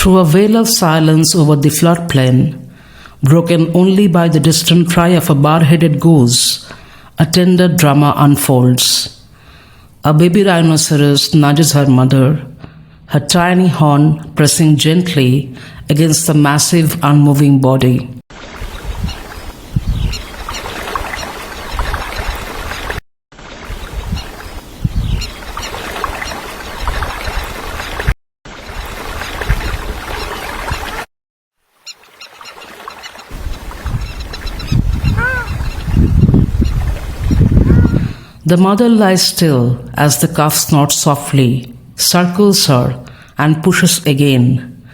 Through a veil of silence over the floodplain, broken only by the distant cry of a bar-headed goose, a tender drama unfolds. A baby rhinoceros nudges her mother, her tiny horn pressing gently against the massive unmoving body. The mother lies still as the calf snorts softly, circles her, and pushes again,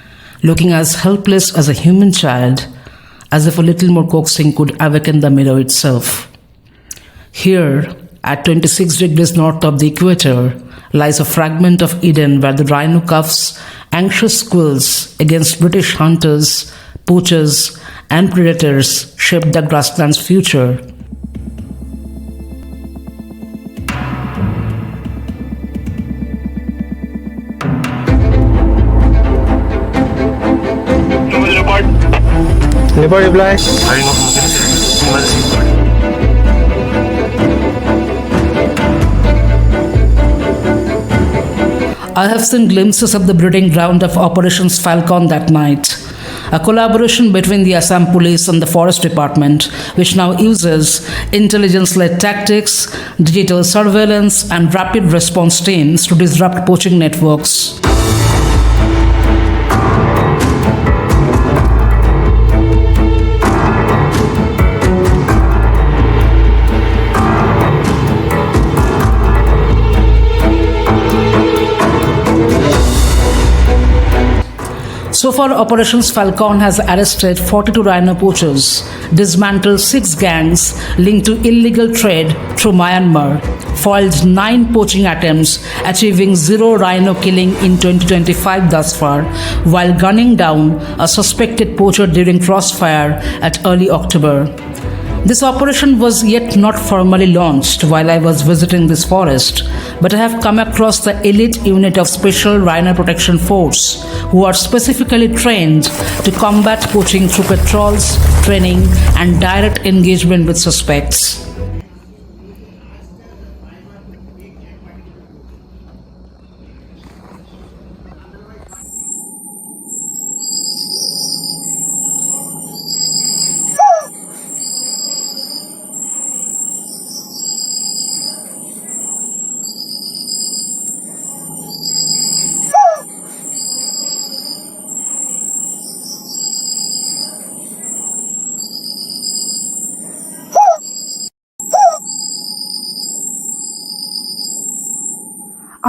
looking as helpless as a human child, as if a little more coaxing could awaken the mirror itself. Here, at 26 degrees north of the equator, lies a fragment of Eden where the rhino calf's anxious squeals against British hunters, poachers, and predators shaped the grassland's future. Report reply. I have seen glimpses of the breeding ground of Operations Falcon that night, a collaboration between the Assam police and the forest department, which now uses intelligence-led tactics, digital surveillance, and rapid response teams to disrupt poaching networks. So far, Operations Falcon has arrested 42 rhino poachers, dismantled 6 gangs linked to illegal trade through Myanmar, foiled 9 poaching attempts, achieving 0 rhino killing in 2025 thus far, while gunning down a suspected poacher during crossfire at early October. This operation was yet not formally launched while I was visiting this forest, but I have come across the elite unit of Special Rhino Protection Force, who are specifically trained to combat poaching through patrols, training, and direct engagement with suspects.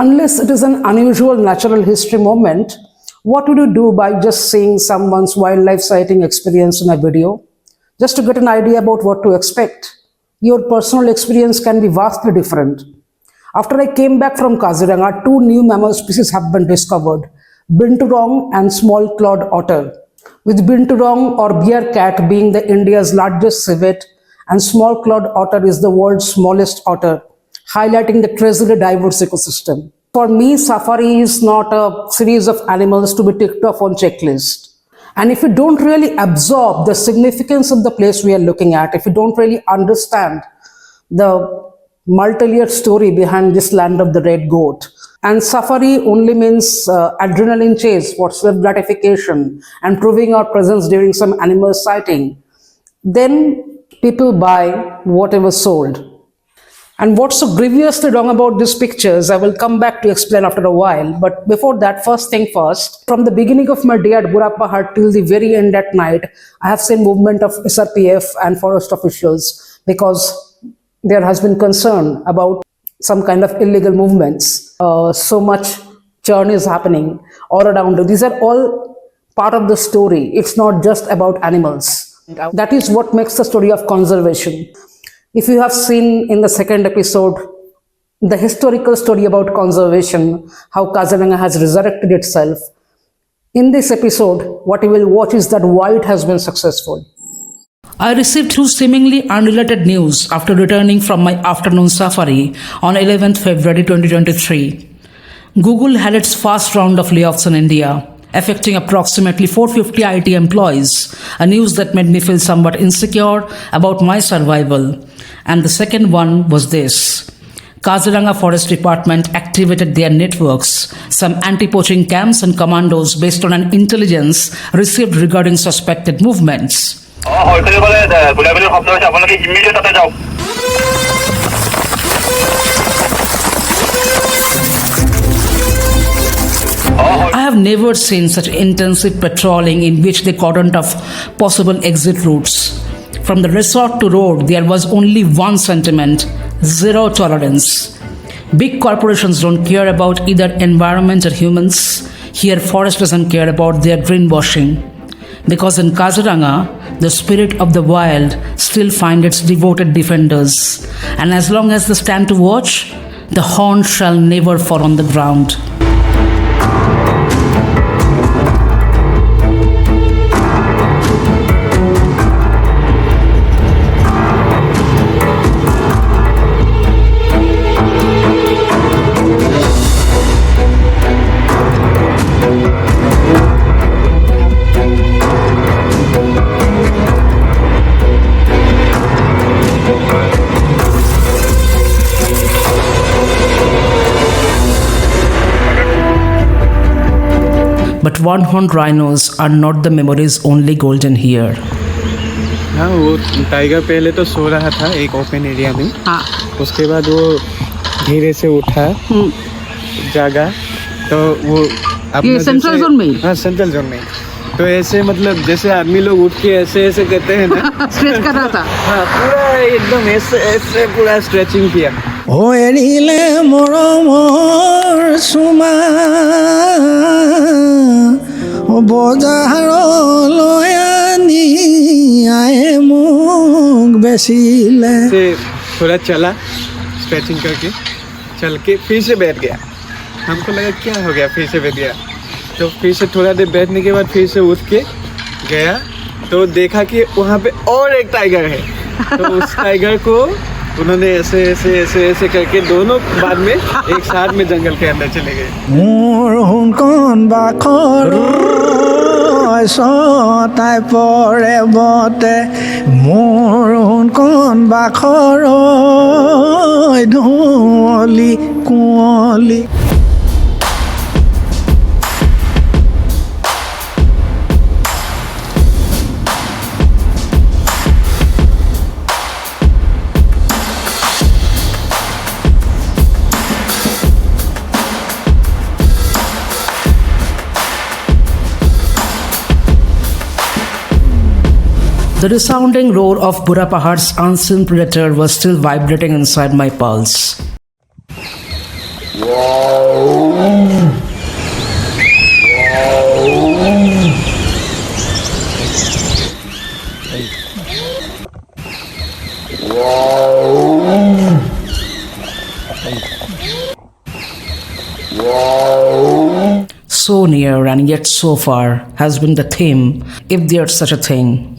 Unless it is an unusual natural history moment, what would you do by just seeing someone's wildlife sighting experience in a video? Just to get an idea about what to expect, your personal experience can be vastly different. After I came back from Kaziranga, 2 new mammal species have been discovered, binturong and small-clawed otter, with binturong or bear cat being the India's largest civet and small-clawed otter is the world's smallest otter, highlighting the crazily diverse ecosystem. For me, safari is not a series of animals to be ticked off on checklist. And if you don't really absorb the significance of the place we are looking at, if you don't really understand the multi-layered story behind this land of the red goat, and safari only means adrenaline chase for self-gratification and proving our presence during some animal sighting, then people buy whatever sold. And what's so grievously wrong about these pictures, I will come back to explain after a while. But before that, first thing first, from the beginning of my day at Burapahar till the very end at night, I have seen movement of SRPF and forest officials because there has been concern about some kind of illegal movements. So much churn is happening all around. These are all part of the story. It's not just about animals. That is what makes the story of conservation. If you have seen in the second episode, the historical story about conservation, how Kaziranga has resurrected itself, in this episode, what you will watch is that why it has been successful. I received 2 seemingly unrelated news after returning from my afternoon safari on 11th February 2023. Google had its first round of layoffs in India. affecting approximately 450 IT employees, a news that made me feel somewhat insecure about my survival. And the second one was this. Kaziranga Forest Department activated their networks, some anti-poaching camps and commandos based on an intelligence received regarding suspected movements. I have never seen such intensive patrolling in which they cordoned off possible exit routes. From the resort to road, there was only one sentiment: zero tolerance. Big corporations don't care about either environment or humans. Here, forest doesn't care about their greenwashing. Because in Kaziranga, the spirit of the wild still finds its devoted defenders. And as long as they stand to watch, the horn shall never fall on the ground. But one-horned rhinos are not the memories only golden here. हाँ, वो tiger पहले तो सो रहा था एक open area में। हाँ। उसके बाद वो धीरे से उठा, जागा, तो वो ये सेंट्रल जोन में। हाँ, सेंट्रल जोन में। तो ऐसे मतलब जैसे आदमी लोग उठ के ऐसे ऐसे करते हैं ना, स्ट्रेच कर रहा था। हाँ, पूरा एकदम ऐसे ऐसे पूरा स्ट्रेचिंग किया। ओ एरिले मोरमोर सुमा ओ बजारो लोयानी आए मुंग बेसिले से थोड़ा चला स्ट्रेचिंग करके, चल के फिर से बैठ गया। हमको लगा क्या हो गया, फिर से बैठ गया। तो फिर से थोड़ा देर बैठने के बाद फिर से उठ के गया, तो देखा कि वहाँ पे और एक टाइगर है। तो उस टाइगर को उन्होंने ऐसे ऐसे ऐसे ऐसे करके दोनों बाद में एक साथ में जंगल के अंदर चले गए। मोर हुन कोन बाखर सताय परे बते मोर हुन कोन बाखर धोली कुली। The resounding roar of Burra Pahar's unseen predator was still vibrating inside my pulse. So near and yet so far has been the theme, if there's such a thing.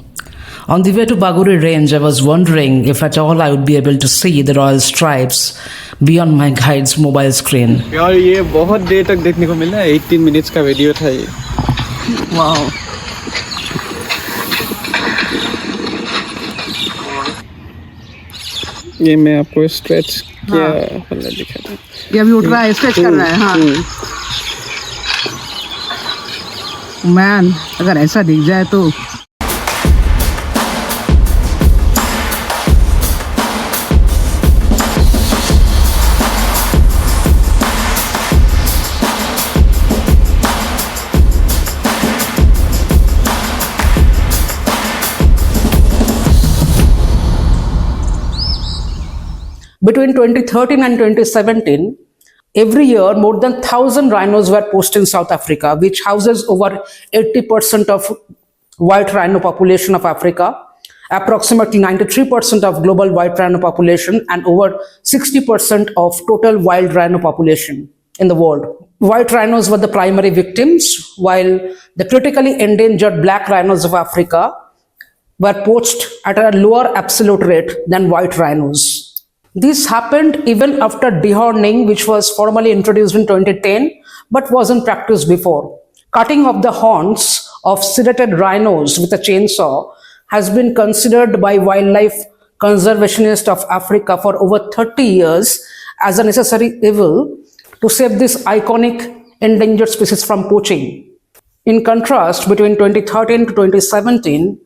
On the way to Baguri range, I was wondering if at all I would be able to see the royal stripes beyond my guide's mobile screen. और ये बहुत देर तक देखने को मिला, 18 minutes का video था ये। वाओ। ये मैं आपको स्ट्रेच किया वाला दिखा था। ये अभी उठ रहा है, स्ट्रेच कर रहा है। हाँ। मैन, अगर ऐसा दिख जाए तो Between 2013 and 2017, every year more than 1,000 rhinos were poached in South Africa, which houses over 80% of white rhino population of Africa, approximately 93% of global white rhino population, and over 60% of total wild rhino population in the world. White rhinos were the primary victims, while the critically endangered black rhinos of Africa were poached at a lower absolute rate than white rhinos. This happened even after dehorning, which was formally introduced in 2010 but wasn't practiced before. Cutting of the horns of serrated rhinos with a chainsaw has been considered by wildlife conservationists of Africa for over 30 years as a necessary evil to save this iconic endangered species from poaching. In contrast, between 2013 to 2017,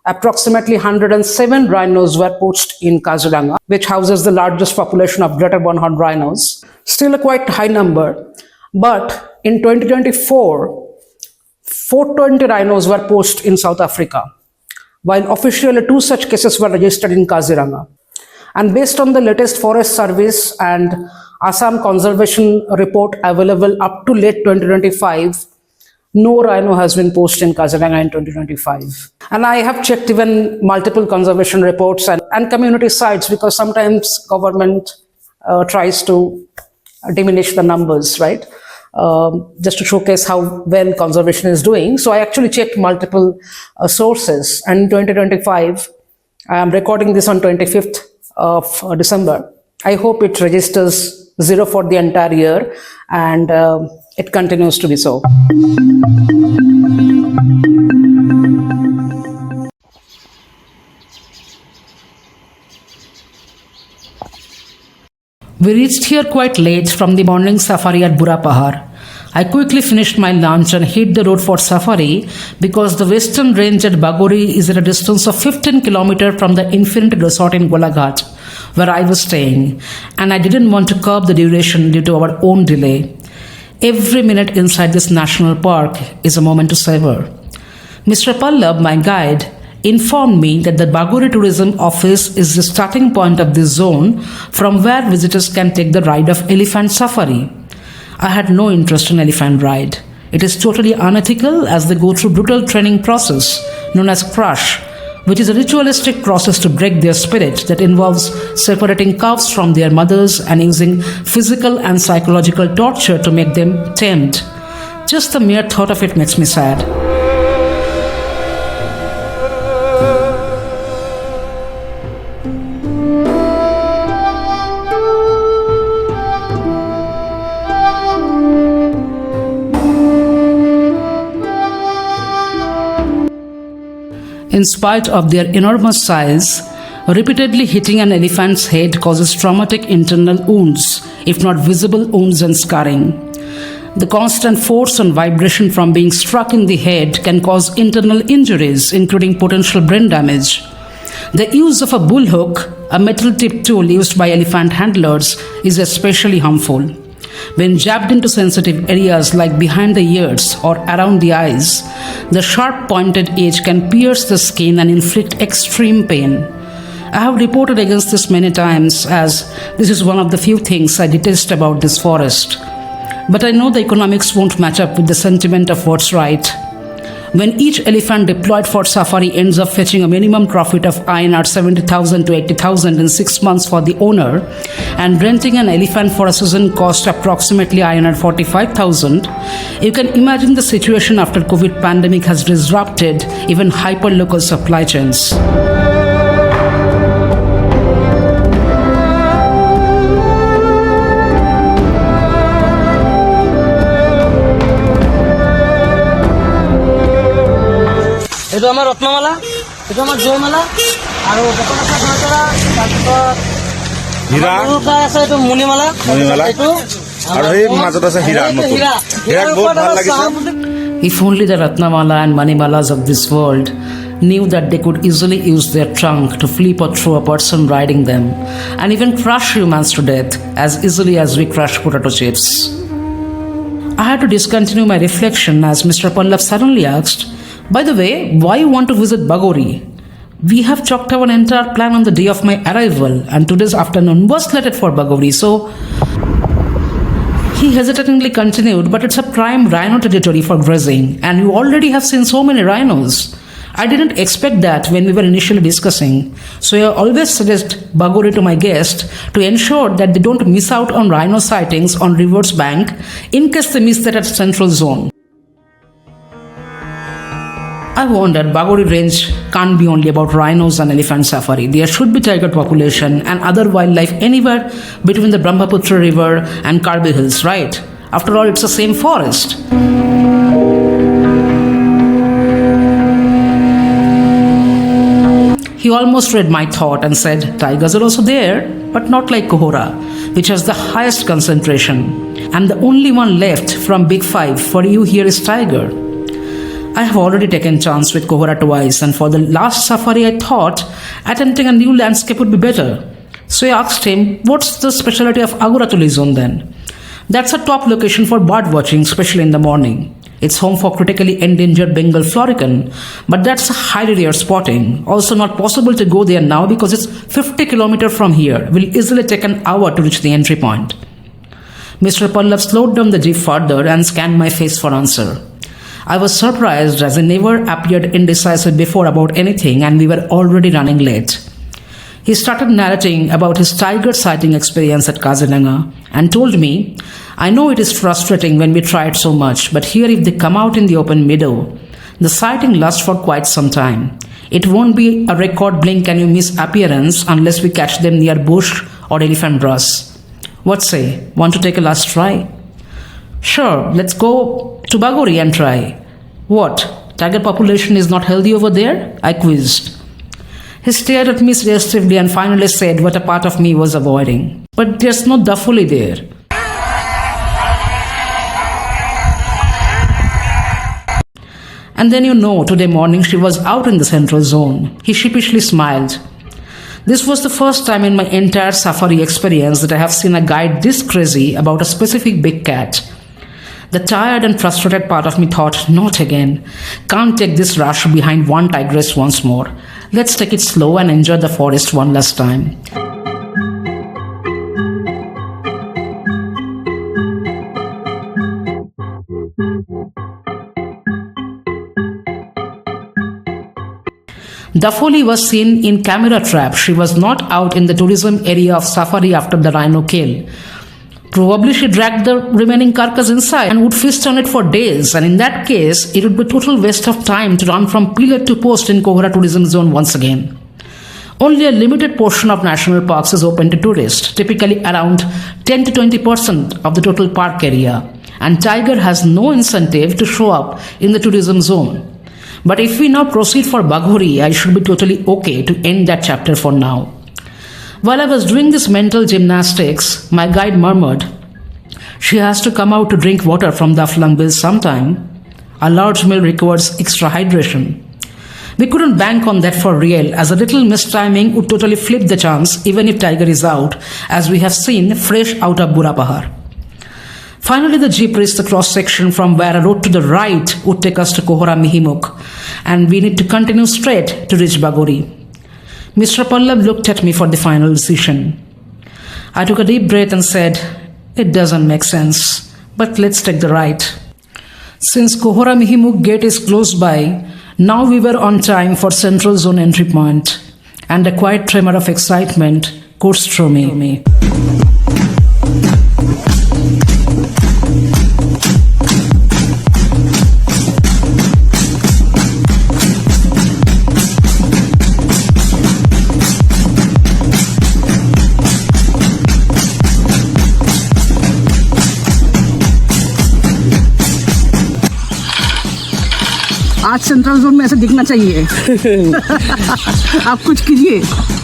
approximately 107 rhinos were poached in Kaziranga, which houses the largest population of greater one-horned rhinos. Still a quite high number, but in 2024, 420 rhinos were poached in South Africa, while officially 2 such cases were registered in Kaziranga. And based on the latest Forest Service and Assam Conservation Report available up to late 2025, no rhino has been poached in Kaziranga in 2025. And I have checked even multiple conservation reports and community sites, because sometimes government tries to diminish the numbers, right? Just to showcase how well conservation is doing. So I actually checked multiple sources, and in 2025, I am recording this on 25th of December. I hope it registers 0 for the entire year, and it continues to be so. We reached here quite late from the morning safari at Burapahar. I quickly finished my lunch and hit the road for safari because the western range at Bagori is at a distance of 15 km from the Infinite Resort in Golaghat, where I was staying, and I didn't want to curb the duration due to our own delay. Every minute inside this national park is a moment to savor. Mr. Pallab, my guide, informed me that the Bagori Tourism Office is the starting point of this zone from where visitors can take the ride of elephant safari. I had no interest in elephant ride. It is totally unethical as they go through brutal training process known as crush, which is a ritualistic process to break their spirit that involves separating calves from their mothers and using physical and psychological torture to make them tamed. Just the mere thought of it makes me sad. In spite of their enormous size, repeatedly hitting an elephant's head causes traumatic internal wounds, if not visible wounds and scarring. The constant force and vibration from being struck in the head can cause internal injuries, including potential brain damage. The use of a bullhook, a metal-tipped tool used by elephant handlers, is especially harmful. When jabbed into sensitive areas like behind the ears or around the eyes, the sharp pointed edge can pierce the skin and inflict extreme pain. I have reported against this many times, as this is one of the few things I detest about this forest. But I know the economics won't match up with the sentiment of what's right. When each elephant deployed for safari ends up fetching a minimum profit of INR 70,000 to 80,000 in 6 months for the owner, and renting an elephant for a season cost approximately INR 45,000, you can imagine the situation after COVID pandemic has disrupted even hyper-local supply chains. এইটো আমাৰ ৰত্নমালা, এইটো আমাৰ জয়মালা, আৰু বকন আছে ঘৰতৰা, তাৰপিছত হীৰা আছে, এইটো মণিমালা, এইটো আৰু এই মাজত আছে হীৰা, হীৰা বহুত ভাল লাগিছে। If only the Ratnamala and Manimalas of this world knew that they could easily use their trunk to flip or throw a person riding them, and even crush humans to death as easily as we crush potato chips. I had to discontinue my reflection as Mr. Pallab suddenly asked, "By the way, why you want to visit Bagori? We have chalked our entire plan on the day of my arrival, and today's afternoon was slated for Bagori, so..." He hesitatingly continued, "But it's a prime rhino territory for grazing, and you already have seen so many rhinos. I didn't expect that when we were initially discussing, so I always suggest Bagori to my guests to ensure that they don't miss out on rhino sightings on river's bank in case they miss that at Central Zone." I wondered, Bagori Range can't be only about rhinos and elephant safari. There should be tiger population and other wildlife anywhere between the Brahmaputra River and Karbi Hills, right? After all, it's the same forest. It was a very calming experience. I had to discontinue my reflection as Mr. Pallab suddenly asked, "By the way, why you want to visit Bagori? We have chalked our entire plan on the day of my arrival, and today's afternoon was slated for Bagori, so..." এইটো আমাৰ ৰত্নমালা, এইটো আমাৰ জয়মালা, আৰু বকন আছে ঘৰতৰা, তাৰপিছত He almost read my thought and said, tigers are also there, but not like Kohora, which has the highest concentration. And the only one left from Big Five for you here is tiger. I have already taken chance with Kohora twice, and for the last safari I thought attempting a new landscape would be better. So I asked him, what's the specialty of Migratory zone then? That's a top location for bird watching, especially in the morning. It's home for critically endangered Bengal florican, but that's a highly rare spotting. Also not possible to go there now because it's 50 km from here. Will easily take an hour to reach the entry point. Mr. Pallav slowed down the jeep further and scanned my face for answer. I was surprised as he never appeared indecisive before about anything and we were already running late. He started narrating about his tiger sighting experience at Kaziranga and told me, I know it is frustrating when we tried so much, but here if they come out in the open meadow, the sighting lasts for quite some time. It won't be a record blink and you miss appearance unless we catch them near bush or elephant grass. What say? Want to take a last try? Sure, let's go to Bagori and try. What? Tiger population is not healthy over there? I quizzed. He stared at me suggestively and finally said what a part of me was avoiding. But there's no Dafuli there. And then today morning she was out in the central zone. He sheepishly smiled. This was the first time in my entire safari experience that I have seen a guide this crazy about a specific big cat. The tired and frustrated part of me thought, not again. Can't take this rush behind one tigress once more. Let's take it slow and enjoy the forest one last time. Dafoli was seen in camera trap. She was not out in the tourism area of safari after the rhino kill. Probably she dragged the remaining carcass inside and would feast on it for days, and in that case, it would be total waste of time to run from pillar to post in Kohora tourism zone once again. Only a limited portion of national parks is open to tourists, typically around 10 to 20% of the total park area, and tiger has no incentive to show up in the tourism zone. But if we now proceed for Baghori, I should be totally okay to end that chapter for now. While I was doing this mental gymnastics, my guide murmured, she has to come out to drink water from the Aflang Bill sometime. A large meal requires extra hydration. We couldn't bank on that for real, as a little mistiming would totally flip the chance even if tiger is out, as we have seen fresh out of Burapahar. Finally, the jeep reached the cross section from where a road to the right would take us to Kohora Mihimuk, and we need to continue straight to reach Bagori. Mr. Pallav looked at me for the final decision. I took a deep breath and said, it doesn't make sense, but let's take the right. Since Kohora Mihimuk gate is close by, now we were on time for central zone entry point, and a quiet tremor of excitement coursed through me. आज central zone में ऐसे दिखना चाहिए। आप कुछ कीजिए।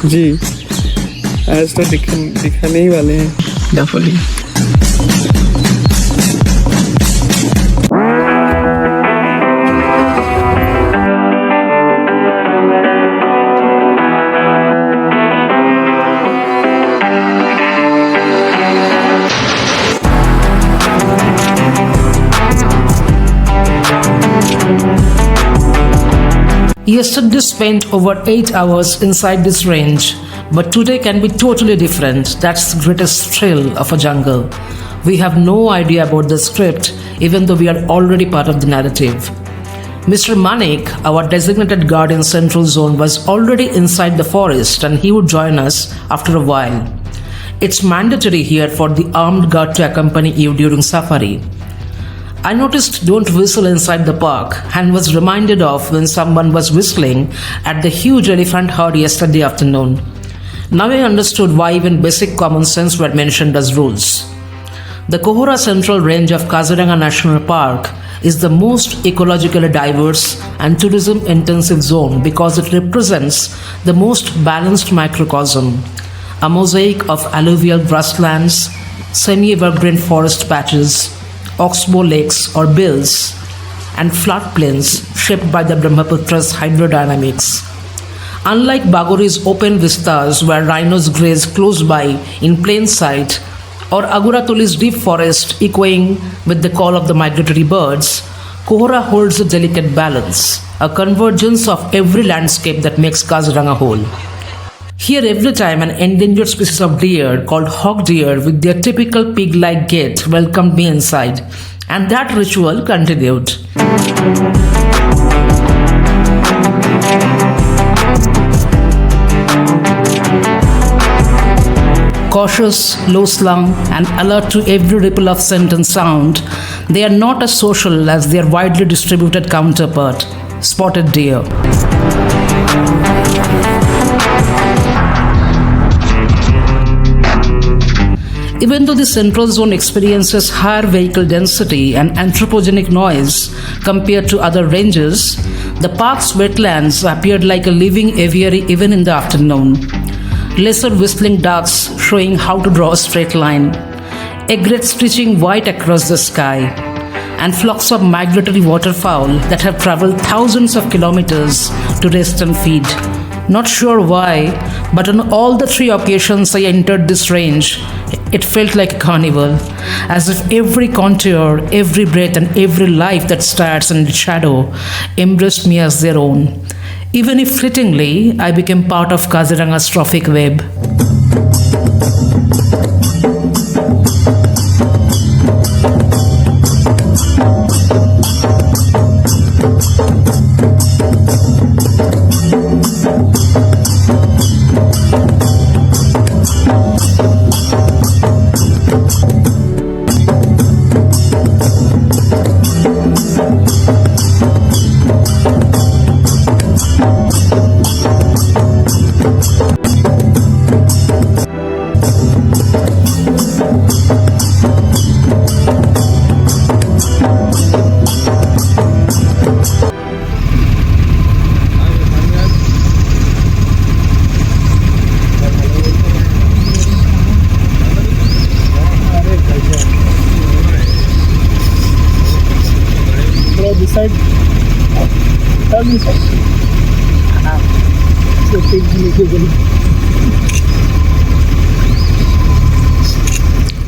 जी, आज तो दिखाने ही वाले हैं definitely. Yesterday spent over 8 hours inside this range, but today can be totally different. That's the greatest thrill of a jungle. We have no idea about the script, even though we are already part of the narrative. Mr. Manik, our designated guard in Central Zone, was already inside the forest and he would join us after a while. It's mandatory here for the armed guard to accompany you during safari. I noticed don't whistle inside the park and was reminded of when someone was whistling at the huge elephant herd yesterday afternoon. Now I understood why even basic common sense were mentioned as rules. The Kohora Central Range of Kaziranga National Park is the most ecologically diverse and tourism-intensive zone because it represents the most balanced microcosm, a mosaic of alluvial grasslands, semi-evergreen forest patches, oxbow lakes or bills, and floodplains shaped by the Brahmaputra's hydrodynamics. Unlike Bagori's open vistas where rhinos graze close by in plain sight, or Aguratoli's deep forest echoing with the call of the migratory birds, Kohora holds a delicate balance, a convergence of every landscape that makes Kaziranga whole. Here every time an endangered species of deer called hog deer with their typical pig-like gait welcomed me inside, and that ritual continued. Cautious, low-slung, and alert to every ripple of scent and sound, they are not as social as their widely distributed counterpart, spotted deer. Even though the central zone experiences higher vehicle density and anthropogenic noise compared to other ranges, the park's wetlands appeared like a living aviary even in the afternoon. Lesser whistling ducks showing how to draw a straight line, egrets stretching white across the sky, and flocks of migratory waterfowl that have traveled thousands of kilometers to rest and feed. Not sure why, but on all the 3 occasions I entered this range, it felt like a carnival, as if every contour, every breath, and every life that stares in its shadow embraced me as their own. Even if fleetingly, I became part of Kaziranga's trophic web.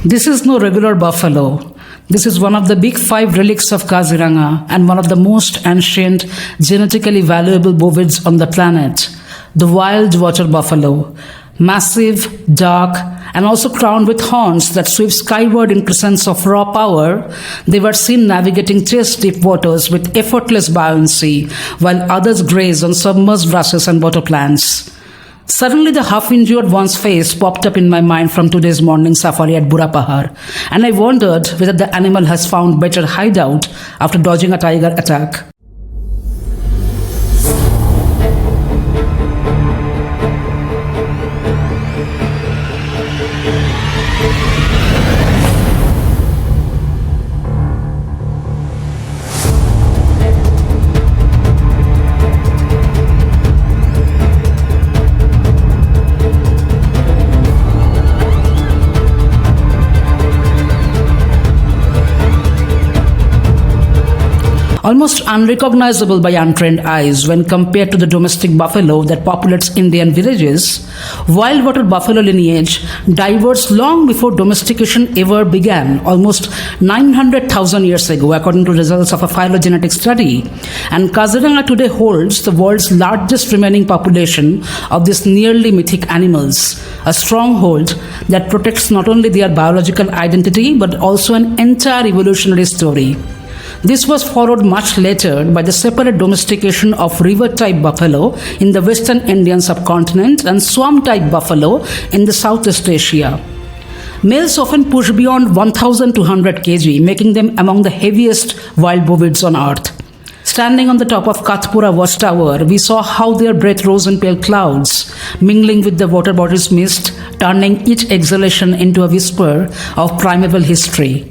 This is no regular buffalo. This is one of the big 5 relics of Kaziranga and one of the most ancient, genetically valuable bovids on the planet, the wild water buffalo. Massive, dark, and also crowned with horns that sweep skyward in presence of raw power, they were seen navigating chest-deep waters with effortless buoyancy, while others graze on submerged grasses and water plants. Suddenly the half-injured one's face popped up in my mind from today's morning safari at Burapahar, and I wondered whether the animal has found better hideout after dodging a tiger attack. Almost unrecognizable by untrained eyes when compared to the domestic buffalo that populates Indian villages, wild water buffalo lineage diverged long before domestication ever began, almost 900,000 years ago, according to results of a phylogenetic study. And Kaziranga today holds the world's largest remaining population of these nearly mythic animals, a stronghold that protects not only their biological identity but also an entire evolutionary story. This was followed much later by the separate domestication of river-type buffalo in the western Indian subcontinent and swamp-type buffalo in the Southeast Asia. Males often push beyond 1,200 kg, making them among the heaviest wild bovids on earth. Standing on the top of Katpura watchtower, we saw how their breath rose in pale clouds, mingling with the water body's mist, turning each exhalation into a whisper of primeval history.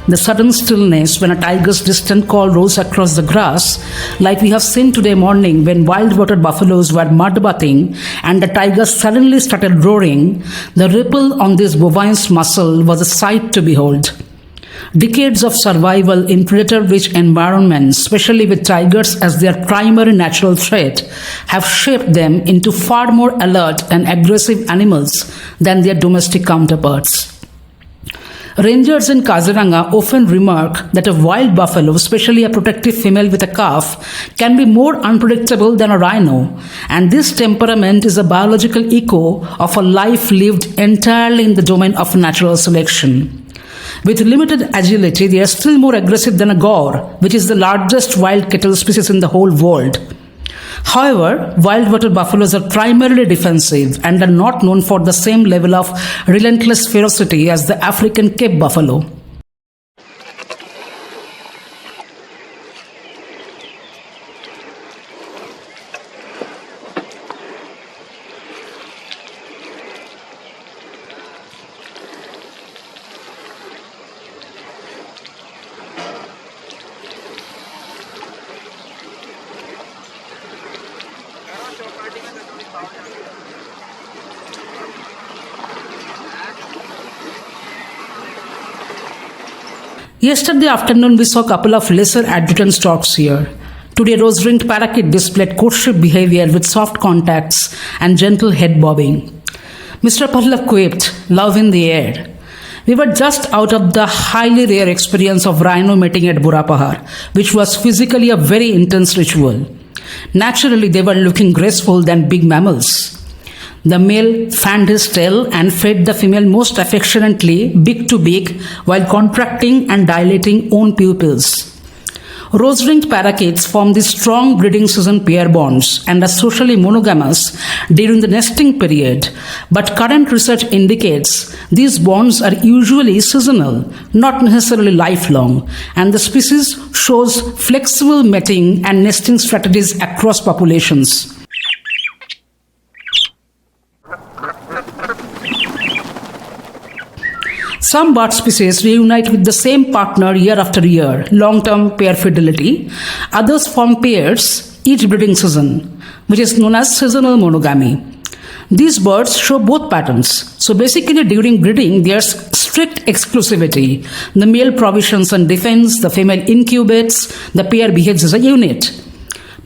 The sudden stillness when a tiger's distant call rolls across the grass, like we have seen today morning when wild-watered buffaloes were mud-bathing and the tiger suddenly started roaring, the ripple on this bovine's muscle was a sight to behold. Decades of survival in predator-rich environments, especially with tigers as their primary natural threat, have shaped them into far more alert and aggressive animals than their domestic counterparts. Rangers in Kaziranga often remark that a wild buffalo, especially a protective female with a calf, can be more unpredictable than a rhino, and this temperament is a biological echo of a life lived entirely in the domain of natural selection. With limited agility, they are still more aggressive than a gaur, which is the largest wild cattle species in the whole world. However, wild-water buffaloes are primarily defensive and are not known for the same level of relentless ferocity as the African Cape buffalo. Yesterday afternoon, we saw a couple of lesser adjutant storks here. Today, rose-ringed parakeet displayed courtship behavior with soft contacts and gentle head bobbing. Mr. Pallav quipped, "Love in the air." We were just out of the highly rare experience of rhino mating at Burapahar, which was physically a very intense ritual. Naturally, they were looking graceful than big mammals. The male fanned his tail and fed the female most affectionately, beak to beak, while contracting and dilating own pupils. Rose-ringed parakeets form these strong breeding season pair bonds and are socially monogamous during the nesting period, but current research indicates these bonds are usually seasonal, not necessarily lifelong, and the species shows flexible mating and nesting strategies across populations. Some bird species reunite with the same partner year after year, long-term pair fidelity. Others form pairs each breeding season, which is known as seasonal monogamy. These birds show both patterns. So basically during breeding, there's strict exclusivity. The male provisions and defends, the female incubates, the pair behaves as a unit.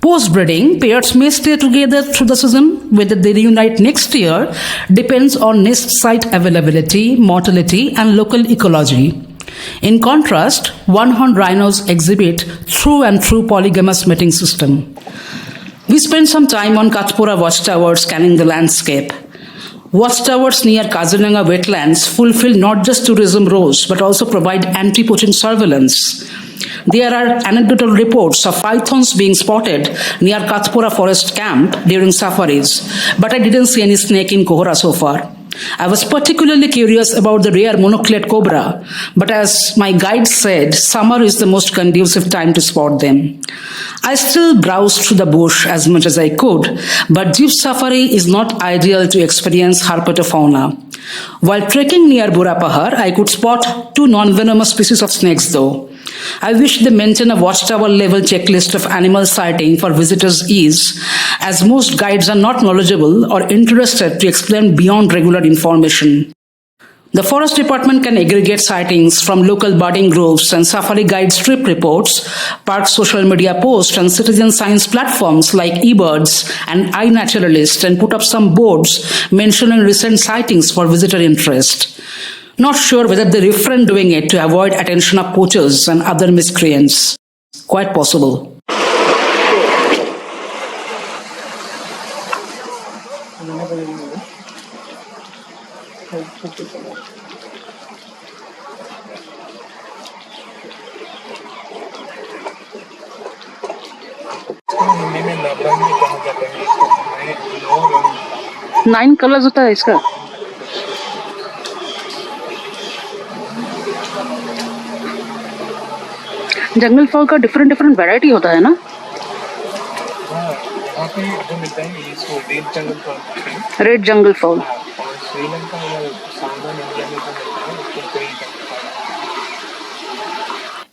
Post-breeding, pairs may stay together through the season. Whether they reunite next year depends on nest site availability, mortality, and local ecology. In contrast, one-horned rhinos exhibit through and through polygamous mating system. We spent some time on Katpura watchtower scanning the landscape. Watchtowers near Kaziranga wetlands fulfill not just tourism roles but also provide anti-poaching surveillance. There are anecdotal reports of pythons being spotted near Katpura forest camp during safaris, but I didn't see any snake in Kohora so far. I was particularly curious about the rare monocled cobra, but as my guide said, summer is the most conducive time to spot them. I still browsed through the bush as much as I could, but jeep safari is not ideal to experience herpetofauna. While trekking near Burapahar, I could spot two non-venomous species of snakes though. I wish they maintain a watchtower level checklist of animal sighting for visitors' ease, as most guides are not knowledgeable or interested to explain beyond regular information. The Forest Department can aggregate sightings from local birding groups and safari guides trip reports, park social media posts and citizen science platforms like eBirds and iNaturalist, and put up some boards mentioning recent sightings for visitor interest. Not sure whether they refrain doing it to avoid attention of poachers and other miscreants. Quite possible. Nine colours होता है इसका। जंगल fall का different different variety होता है ना। यहाँ पे जो मिलता है इसको रेड जंगल फॉल, रेड जंगल फॉल। और श्रीलंका या साउदर्न इंडिया में जो मिलता है उसको green jungle fall.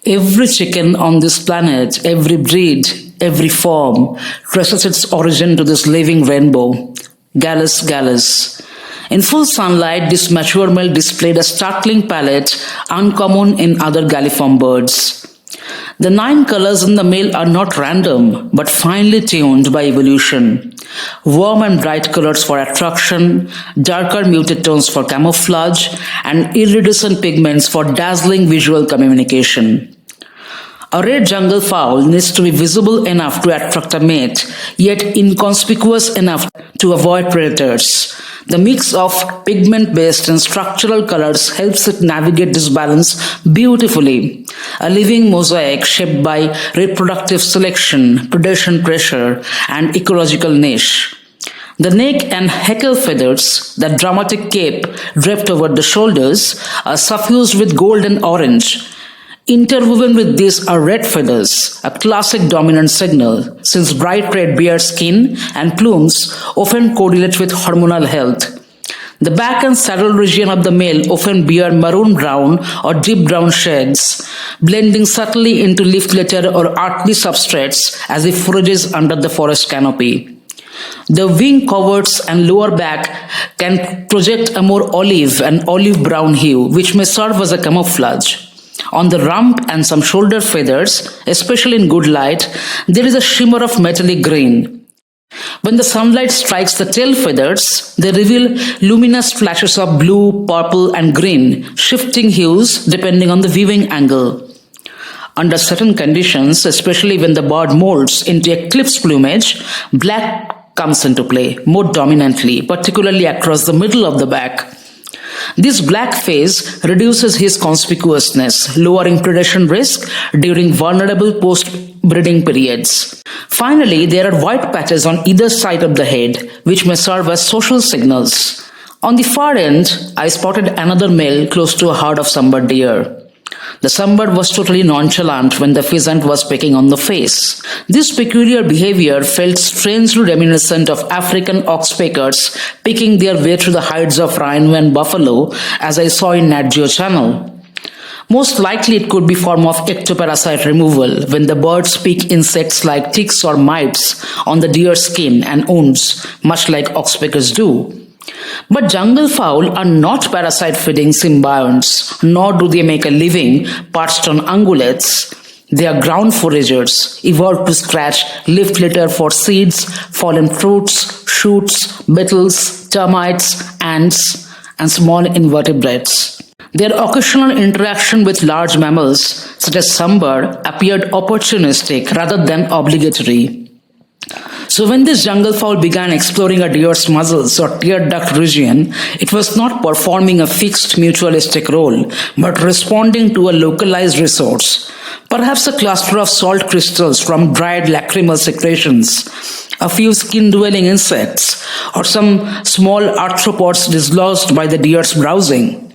Every chicken on this planet, every breed, every form, traces its origin to this living rainbow. Gallus gallus. In full sunlight, this mature male displayed a startling palette uncommon in other galliform birds. The 9 colors in the male are not random, but finely tuned by evolution. Warm and bright colors for attraction, darker muted tones for camouflage, and iridescent pigments for dazzling visual communication. A red jungle fowl needs to be visible enough to attract a mate, yet inconspicuous enough to avoid predators. The mix of pigment-based and structural colors helps it navigate this balance beautifully, a living mosaic shaped by reproductive selection, predation pressure, and ecological niche. The neck and hackle feathers, the dramatic cape draped over the shoulders, are suffused with gold and orange. Interwoven with these are red feathers, a classic dominant signal, since bright red bear skin and plumes often correlate with hormonal health. The back and saddle region of the male often bear maroon brown or deep brown shades, blending subtly into leaf litter or earthly substrates as he forages under the forest canopy. The wing coverts and lower back can project a more olive and olive brown hue, which may serve as a camouflage. On the rump and some shoulder feathers, especially in good light, there is a shimmer of metallic green. When the sunlight strikes the tail feathers, they reveal luminous flashes of blue, purple, and green, shifting hues depending on the viewing angle. Under certain conditions, especially when the bird molts into eclipse plumage, black comes into play more dominantly, particularly across the middle of the back. This black phase reduces his conspicuousness, lowering predation risk during vulnerable post-breeding periods. Finally, there are white patches on either side of the head, which may serve as social signals. On the far end, I spotted another male close to a herd of sambar deer. The sunbird was totally nonchalant when the pheasant was pecking on the face. This peculiar behavior felt strangely reminiscent of African oxpeckers picking their way through the hides of rhino and buffalo, as I saw in Nat Geo channel. Most likely it could be form of ectoparasite removal when the birds pick insects like ticks or mites on the deer's skin and wounds, much like oxpeckers do. But jungle fowl are not parasite-feeding symbionts, nor do they make a living perched on ungulates. They are ground foragers, evolved to scratch leaf litter for seeds, fallen fruits, shoots, beetles, termites, ants, and small invertebrates. Their occasional interaction with large mammals, such as sambar, appeared opportunistic rather than obligatory. So when this jungle fowl began exploring a deer's muzzles or tear duct region, it was not performing a fixed mutualistic role, but responding to a localized resource, perhaps a cluster of salt crystals from dried lacrimal secretions, a few skin-dwelling insects, or some small arthropods dislodged by the deer's browsing.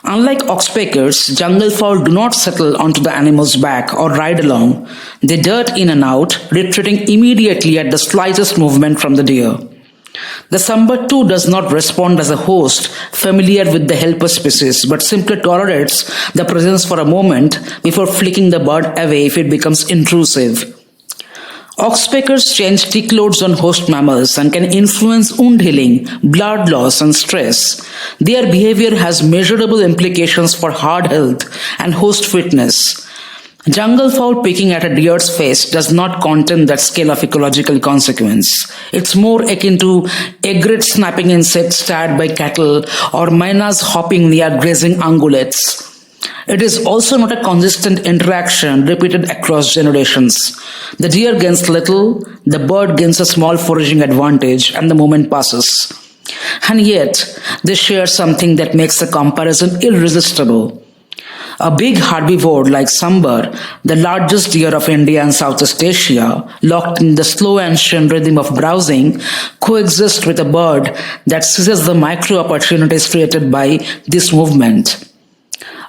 Unlike oxpeckers, jungle fowl do not settle onto the animal's back or ride along. They dart in and out, retreating immediately at the slightest movement from the deer. The sambar too does not respond as a host familiar with the helper species, but simply tolerates the presence for a moment before flicking the bird away if it becomes intrusive. Oxpeckers change tick loads on host mammals and can influence wound healing, blood loss, and stress. Their behavior has measurable implications for herd health and host fitness. Jungle fowl picking at a deer's face does not contain that scale of ecological consequence. It's more akin to egret snapping insects tired by cattle or mynas hopping near grazing ungulates. It is also not a consistent interaction repeated across generations. The deer gains little, the bird gains a small foraging advantage, and the moment passes. And yet, they share something that makes the comparison irresistible. A big herbivore like sambar, the largest deer of India and Southeast Asia, locked in the slow ancient rhythm of browsing, coexists with a bird that seizes the micro opportunities created by this movement.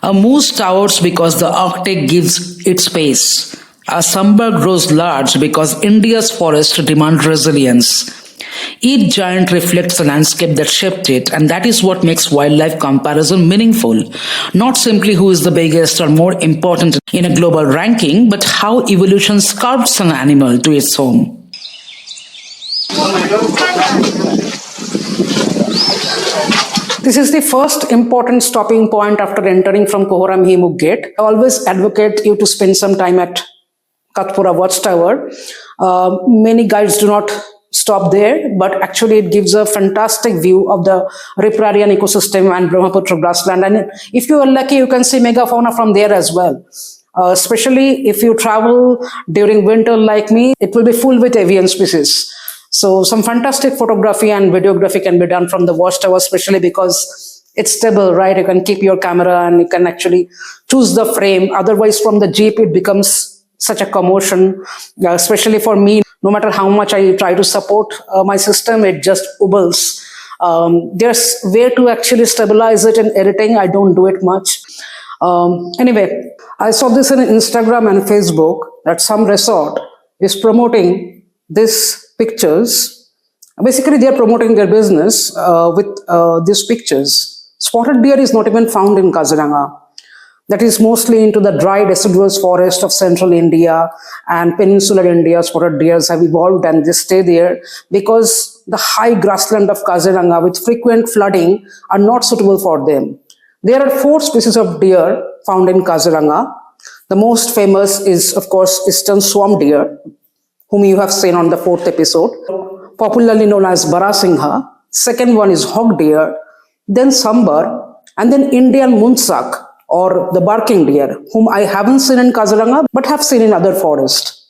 A moose towers because the Arctic gives it space. A sambar grows large because India's forests demand resilience. Each giant reflects the landscape that shaped it, and that is what makes wildlife comparison meaningful. Not simply who is the biggest or more important in a global ranking, but how evolution sculpts an animal to its home. This is the first important stopping point after entering from Kohora Mihimuk Gate. I always advocate you to spend some time at Katpura Watchtower. Many guides do not stop there, but actually it gives a fantastic view of the riparian ecosystem and Brahmaputra grassland. And if you are lucky, you can see megafauna from there as well. Especially if you travel during winter like me, it will be full with avian species. So some fantastic photography and videography can be done from the watchtower, especially because it's stable, right? You can keep your camera and you can actually choose the frame. Otherwise, from the Jeep, it becomes such a commotion, especially for me. No matter how much I try to support my system, it just wobbles. There's way to actually stabilize it in editing. I don't do it much. Anyway, I saw this in Instagram and Facebook that some resort is promoting these pictures. Basically, they are promoting their business with these pictures. Spotted deer is not even found in Kaziranga. That is mostly into the dry deciduous forest of central India and peninsular India. Spotted deers have evolved and they stay there because the high grassland of Kaziranga with frequent flooding are not suitable for them. There are 4 species of deer found in Kaziranga. The most famous is, of course, eastern swamp deer, whom you have seen on the 4th episode, popularly known as Barasingha. Second one is hog deer, then sambar, and then Indian munsak, or the barking deer, whom I haven't seen in Kaziranga, but have seen in other forests.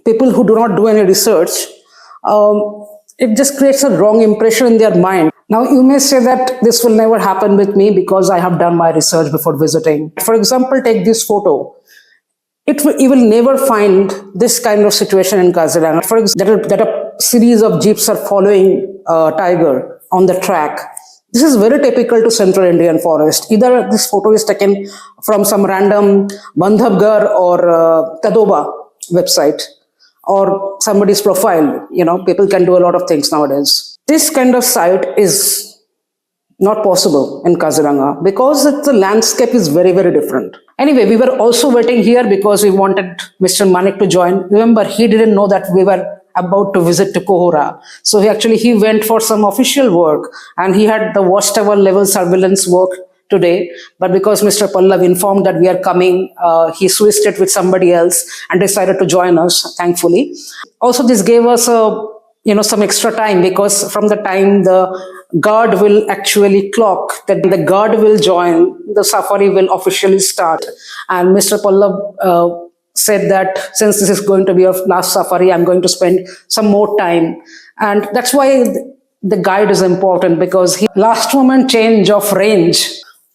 People who do not do any research, it just creates a wrong impression in their mind. Now, you may say that this will never happen with me because I have done my research before visiting. For example, take this photo. You will never find this kind of situation in Kaziranga. For example, that a series of jeeps are following a tiger on the track. This is very typical to central Indian forest. Either this photo is taken from some random Bandhavgarh or Tadoba website or somebody's profile. You know, people can do a lot of things nowadays. This kind of sight is not possible in Kaziranga because the landscape is very, very different. Anyway, we were also waiting here because we wanted Mr. Manik to join. Remember, he didn't know that we were about to visit to Kohora. So he went for some official work and he had the watchtower level surveillance work today. But because Mr. Pallav informed that we are coming, he switched it with somebody else and decided to join us, thankfully. Also, this gave us some extra time because from the time the guard will actually clock, that the guard will join, the safari will officially start. And Mr. Pallav said that since this is going to be our last safari, I'm going to spend some more time. And that's why the guide is important, because last moment change of range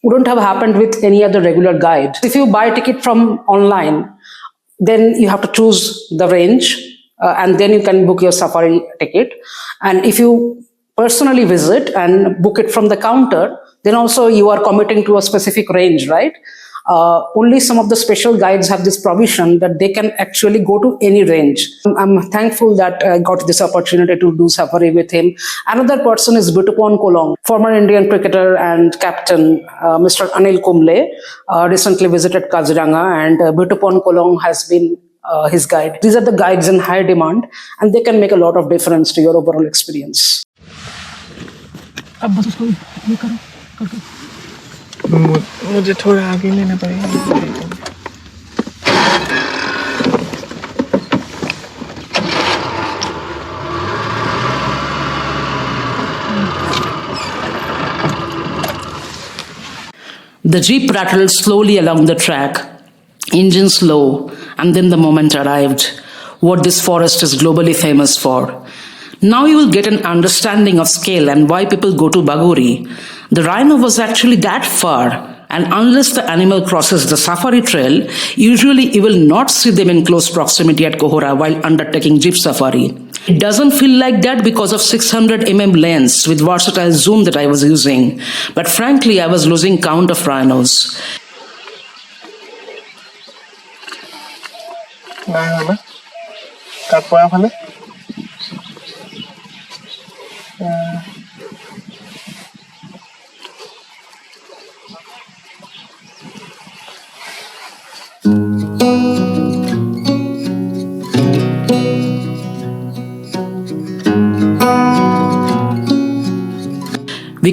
wouldn't have happened with any other regular guide. If you buy a ticket from online, then you have to choose the range and then you can book your safari ticket. And if you personally visit and book it from the counter, then also you are committing to a specific range, right? Only some of the special guides have this provision that they can actually go to any range. I'm thankful that I got this opportunity to do safari with him. Another person is Bitupon Kolong, former Indian cricketer and captain, Mr. Anil Kumble, recently visited Kaziranga, and Bitupon Kolong has been his guide. These are the guides in high demand and they can make a lot of difference to your overall experience. अब बस उसको ये करो करके मुझे थोड़ा आगे लेना पड़ेगा. The jeep rattled slowly along the track, engine slow, and then the moment arrived, what this forest is globally famous for. Now you will get an understanding of scale and why people go to Baguri. The rhino was actually that far, and unless the animal crosses the safari trail, usually you will not see them in close proximity at Kohora while undertaking jeep safari. It doesn't feel like that because of 600mm lens with versatile zoom that I was using, but frankly I was losing count of rhinos. We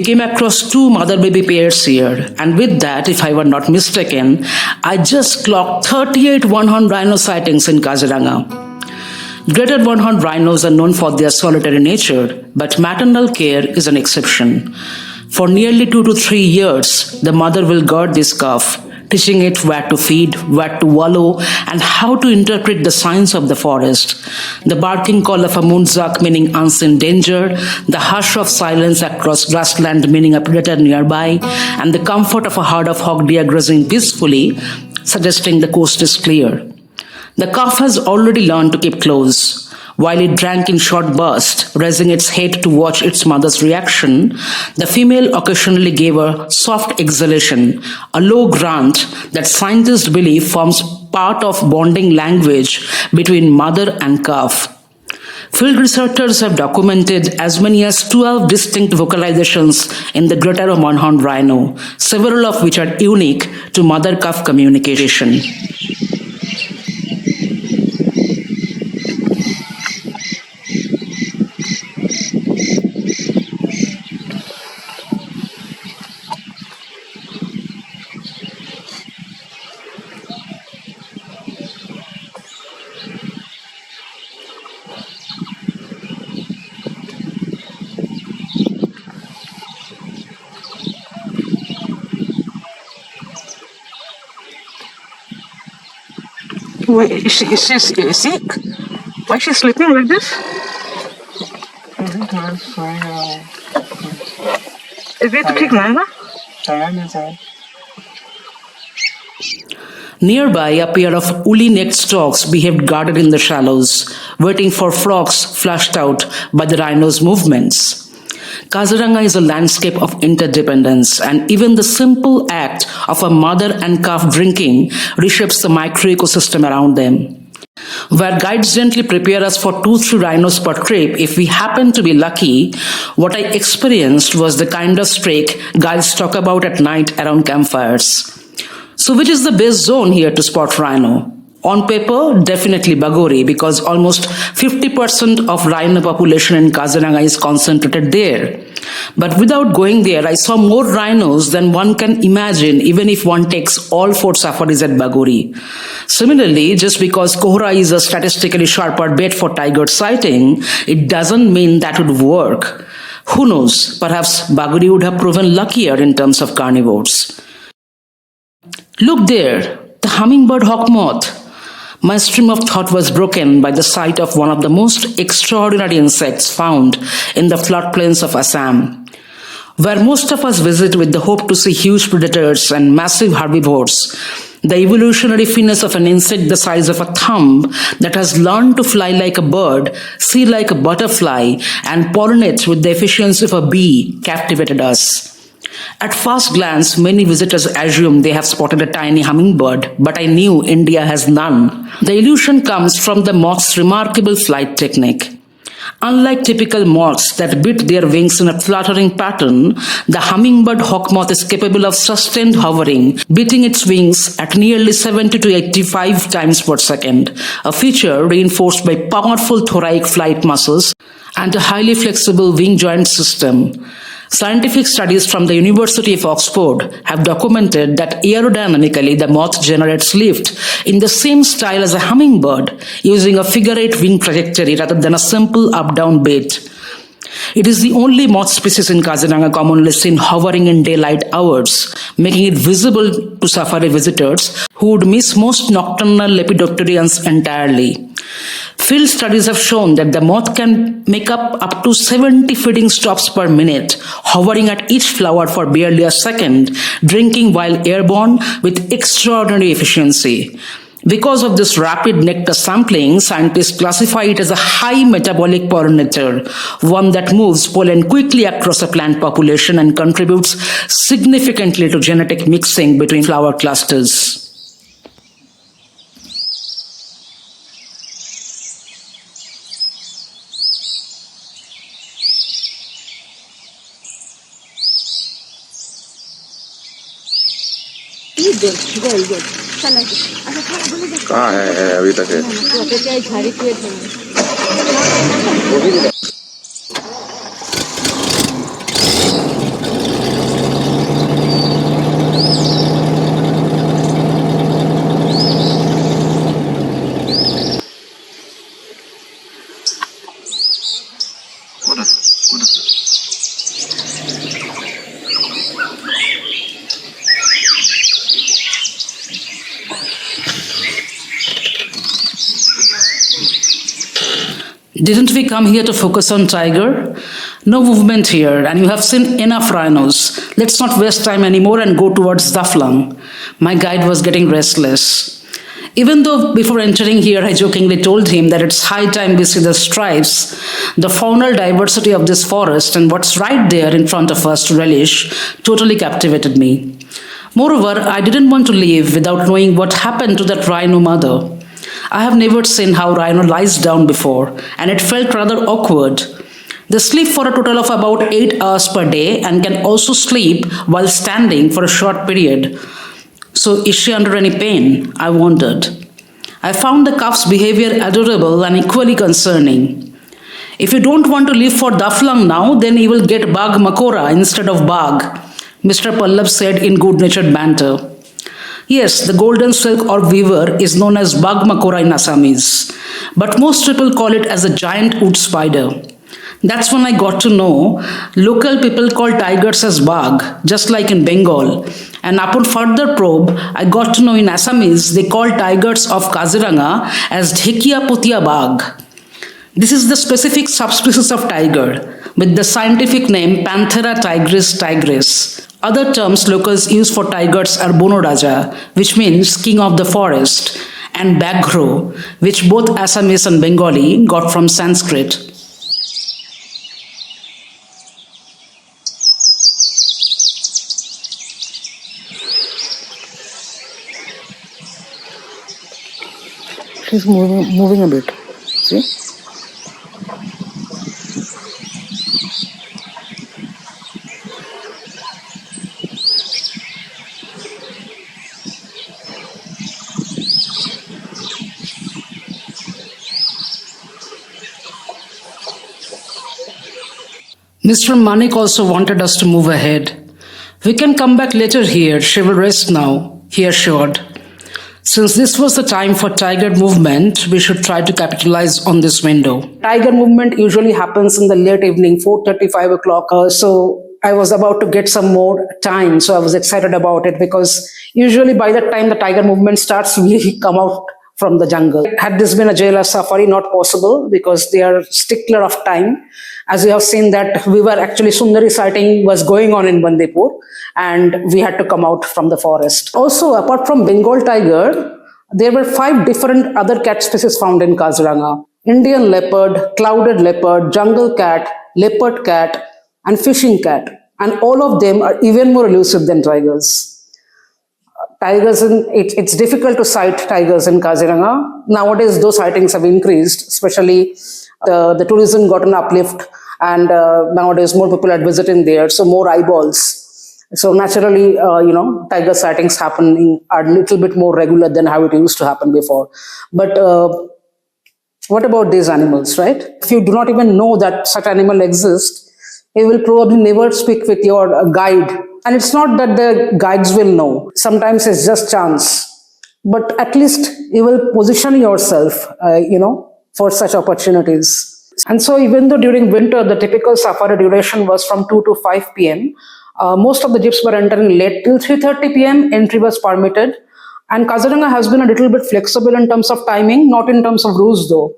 came across two mother-baby pairs here, and with that, if I were not mistaken, I just clocked 38 one-horn rhino sightings in Kaziranga. Greater one-horned rhinos are known for their solitary nature, but maternal care is an exception. For nearly 2 to 3 years, the mother will guard this calf, teaching it where to feed, where to wallow, and how to interpret the signs of the forest. The barking call of a moonzak, meaning unseen danger, the hush of silence across grassland, meaning a predator nearby, and the comfort of a herd of hog deer grazing peacefully, suggesting the coast is clear. The calf has already learned to keep close. While it drank in short bursts, raising its head to watch its mother's reaction, the female occasionally gave a soft exhalation, a low grunt that scientists believe forms part of bonding language between mother and calf. Field researchers have documented as many as 12 distinct vocalizations in the greater one-horned rhino, several of which are unique to mother-calf communication. Wait, is she sick? Why is she sleeping like this? Is it ठीक नहीं ना? Nearby, a pair of woolly-necked storks behaved guarded in the shallows, waiting for flocks flushed out by the rhino's movements. Kaziranga is a landscape of interdependence, and even the simple act of a mother and calf drinking reshapes the micro-ecosystem around them. Where guides gently prepare us for 2-3 rhinos per trip, if we happen to be lucky, what I experienced was the kind of streak guides talk about at night around campfires. So which is the best zone here to spot rhino? On paper, definitely Bagori, because almost 50% of rhino population in Kaziranga is concentrated there. But without going there, I saw more rhinos than one can imagine, even if one takes all 4 safaris at Bagori. Similarly, just because Kohora is a statistically sharper bet for tiger sighting, it doesn't mean that would work. Who knows, perhaps Bagori would have proven luckier in terms of carnivores. Look there, the hummingbird hawk moth. My stream of thought was broken by the sight of one of the most extraordinary insects found in the floodplains of Assam. Where most of us visit with the hope to see huge predators and massive herbivores, the evolutionary finesse of an insect the size of a thumb that has learned to fly like a bird, see like a butterfly, and pollinate with the efficiency of a bee captivated us. At first glance, many visitors assume they have spotted a tiny hummingbird, but I knew India has none. The illusion comes from the moth's remarkable flight technique. Unlike typical moths that beat their wings in a fluttering pattern, the hummingbird hawk moth is capable of sustained hovering, beating its wings at nearly 70 to 85 times per second, a feature reinforced by powerful thoracic flight muscles and a highly flexible wing joint system. Scientific studies from the University of Oxford have documented that aerodynamically the moth generates lift in the same style as a hummingbird, using a figure-8 wing trajectory rather than a simple up-down beat. It is the only moth species in Kaziranga commonly seen hovering in daylight hours, making it visible to safari visitors who would miss most nocturnal lepidopterians entirely. Field studies have shown that the moth can make up to 70 feeding stops per minute, hovering at each flower for barely a second, drinking while airborne with extraordinary efficiency. Because of this rapid nectar sampling, scientists classify it as a high metabolic pollinator, one that moves pollen quickly across a plant population and contributes significantly to genetic mixing between flower clusters. कहाँ है अभी तक है? Didn't we come here to focus on tiger? No movement here, and you have seen enough rhinos. Let's not waste time anymore and go towards Daflang. My guide was getting restless. Even though before entering here I jokingly told him that it's high time we see the stripes, the faunal diversity of this forest and what's right there in front of us to relish totally captivated me. Moreover, I didn't want to leave without knowing what happened to that rhino mother. I have never seen how rhino lies down before, and it felt rather awkward. They sleep for a total of about 8 hours per day and can also sleep while standing for a short period. So is she under any pain? I wondered. I found the calf's behavior adorable and equally concerning. If you don't want to leave for Daflang now, then you will get Bag Makora instead of Bag, Mr. Pallab said in good-natured banter. Yes, the golden silk or weaver is known as Bag Makora in Assamese, but most people call it as a giant wood spider. That's when I got to know local people call tigers as Bag, just like in Bengal. And upon further probe, I got to know in Assamese they call tigers of Kaziranga as Dhekia Putia Bag. This is the specific subspecies of tiger, with the scientific name Panthera tigris tigris. Other terms locals use for tigers are Bonoraja, which means king of the forest, and Baghro, which both Assamese and Bengali got from Sanskrit. She's moving a bit. See? Mr. Manik also wanted us to move ahead. We can come back later here, she will rest now, he assured. Since this was the time for tiger movement, we should try to capitalize on this window. Tiger movement usually happens in the late evening, 4:30, 5 o'clock. So I was about to get some more time. So I was excited about it because usually by the time the tiger movement starts, we come out from the jungle. Had this been a jailer safari, not possible because they are stickler of time. As you have seen that we were actually Sundari sighting was going on in Bandipur and we had to come out from the forest. Also, apart from Bengal tiger, there were 5 different other cat species found in Kaziranga. Indian leopard, clouded leopard, jungle cat, leopard cat, and fishing cat. And all of them are even more elusive than tigers. It's difficult to sight tigers in Kaziranga. Nowadays, those sightings have increased, especially the tourism got an uplift and nowadays more people are visiting there, so more eyeballs. So naturally, tiger sightings are a little bit more regular than how it used to happen before. But what about these animals, right? If you do not even know that such animal exists, you will probably never speak with your guide. And it's not that the guides will know. Sometimes it's just chance. But at least you will position yourself, for such opportunities. And so even though during winter, the typical safari duration was from 2 to 5 p.m., most of the jeeps were entering late till 3:30 p.m. Entry was permitted. And Kaziranga has been a little bit flexible in terms of timing, not in terms of rules though.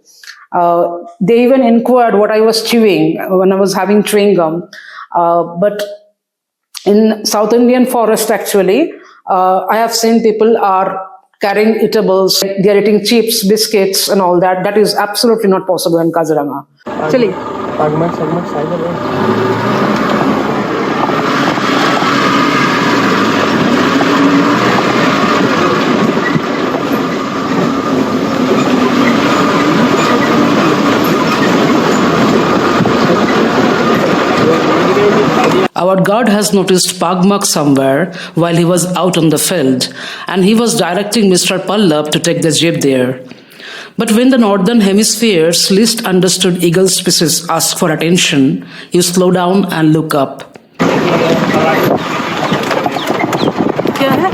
They even inquired what I was chewing when I was having chewing gum. But in South Indian forest, actually, I have seen people are carrying eatables, they are eating chips, biscuits and all that. That is absolutely not possible in Kaziranga. Chali. our guard has noticed pug marks somewhere while he was out on the field, and he was directing Mr. Pallab to take the jeep there. But when the northern hemisphere's least understood eagle species ask for attention, you slow down and look up. क्या है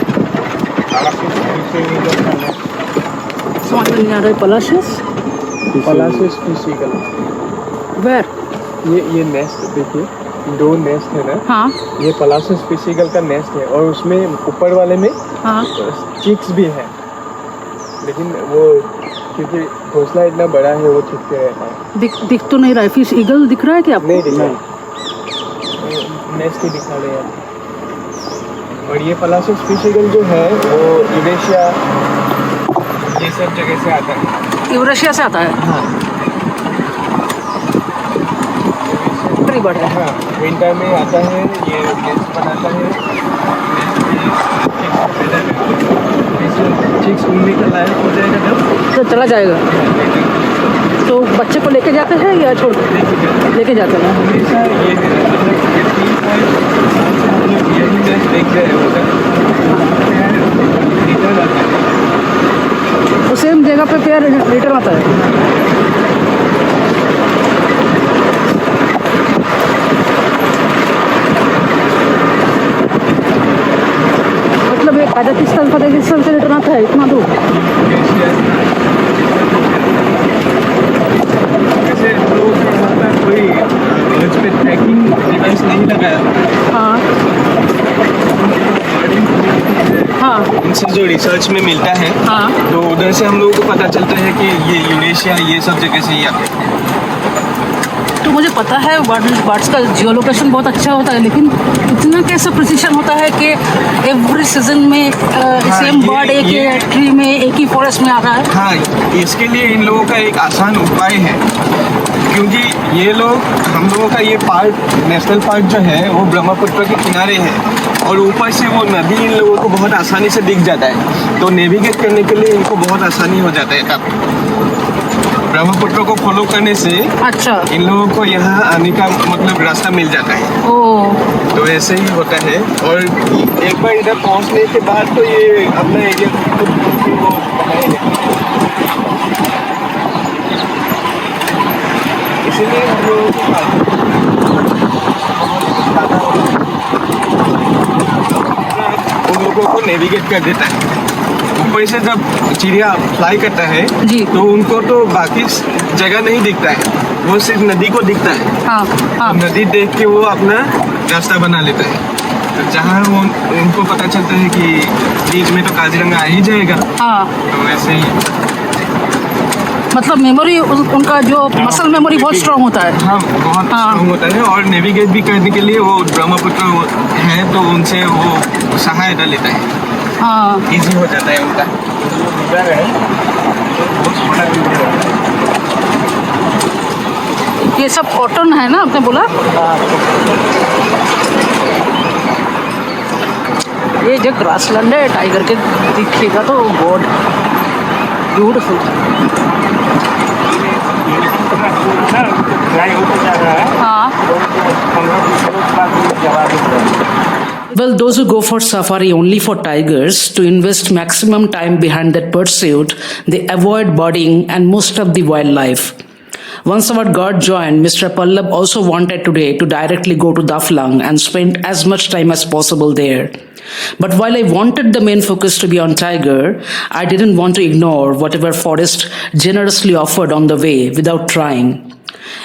समझ में नहीं आ रहा है पलाशिस पलासिस fish eagle. Where ये nest देखिए, 2 nest है ना। हाँ ये पलासिस फिश ईगल का नेस्ट है और उसमें ऊपर वाले में हाँ चिक्स भी है, लेकिन वो क्योंकि घोंसला इतना बड़ा है वो छुपके रहता है। दिख तो नहीं रहा है। फिश ईगल दिख रहा है क्या आपको? नहीं दिखा, नेस्ट ही दिखा रहे हैं। और ये पलासिस फिश ईगल जो है वो यूरेशिया ये सब जगह से आता है। यूरेशिया से आता है। हाँ बड़ी बढ़िया। हाँ, विंटर में आता है, ये नेस्ट बनाता है, चिक्स उड़ने का लायक हो जाएगा जब तो चला जाएगा। तो बच्चे को लेके जाते हैं या छोड़ लेके जाते हैं? हमेशा ये यही नेस्ट देख रहे हैं रिटर्न आता है। वो सेम जगह पे पेयर रिटर्न आता है। मतलब ये कजाकिस्तान से रिटर्न आता है इतना दूर? जैसे लोग कोई बर्ड्स पे ट्रैकिंग डिवाइस नहीं लगाया, हाँ हाँ इनसे जो रिसर्च में मिलता है हाँ तो उधर से हम लोगों को पता चलता है कि ये यूरेशिया ये सब जगह से ही आते हैं। तो मुझे पता है बर्ड्स का जियो लोकेशन बहुत अच्छा होता है, लेकिन इतना कैसा प्रिसिशन होता है कि एवरी सीजन में सेम बर्ड एक ही ट्री में एक ही फॉरेस्ट में आ रहा है? हाँ, इसके लिए इन लोगों का एक आसान उपाय है, क्योंकि ये लोग हम लोगों का ये पार्क नेशनल पार्क जो है वो ब्रह्मपुत्र के किनारे है और ऊपर से वो नदी इन लोगों को बहुत आसानी से दिख जाता है, तो नेविगेट करने के लिए इनको बहुत आसानी हो जाता है काफी। ब्रह्मपुत्र को फॉलो करने से अच्छा इन लोगों को यहाँ आने का मतलब रास्ता मिल जाता है। ओ तो ऐसे ही होता है। और एक बार इधर पहुँचने के बाद तो ये अपना एरिया खुद वो बनाए लेते हैं। इसीलिए हम लोगों को उन लोगों को नेविगेट कर देता है। ऊपर से जब चिड़िया फ्लाई करता है जी। तो उनको तो बाकी जगह नहीं दिखता है, वो सिर्फ नदी को दिखता है। हाँ हाँ नदी देख के वो अपना रास्ता बना लेता है। तो जहाँ वो उनको पता चलता है कि बीच में तो काजीरंगा आ ही जाएगा, हाँ तो वैसे ही। मतलब मेमोरी उनका जो मसल मेमोरी बहुत स्ट्रांग होता है। हाँ, बहुत हाँ। स्ट्रांग होता है और नेविगेट भी करने के लिए वो ब्रह्मपुत्र है तो उनसे वो सहायता लेता है, हाँ इजी हो जाता है उनका। रिवर है, बहुत बड़ा रिवर है। ये सब कॉटन है ना आपने बोला? ये जो ग्रासलैंड है टाइगर के दिखेगा तो गॉड ब्यूटीफुल। हाँ Well, those who go for safari only for tigers to invest maximum time behind that pursuit, they avoid birding and most of the wildlife. Once our guard joined, Mr. Pallab also wanted today to directly go to Daflang and spend as much time as possible there. But while I wanted the main focus to be on tiger, I didn't want to ignore whatever forest generously offered on the way without trying.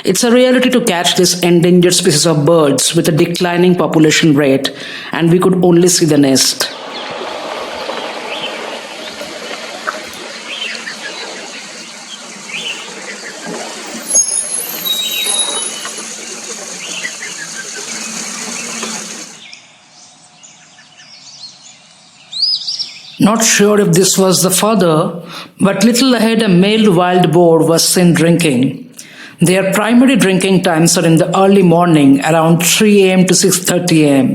It's a reality to catch this endangered species of birds with a declining population rate, and we could only see the nest. Not sure if this was the father, but little ahead a male wild boar was seen drinking. Their primary drinking times are in the early morning, around 3 am to 6:30 am.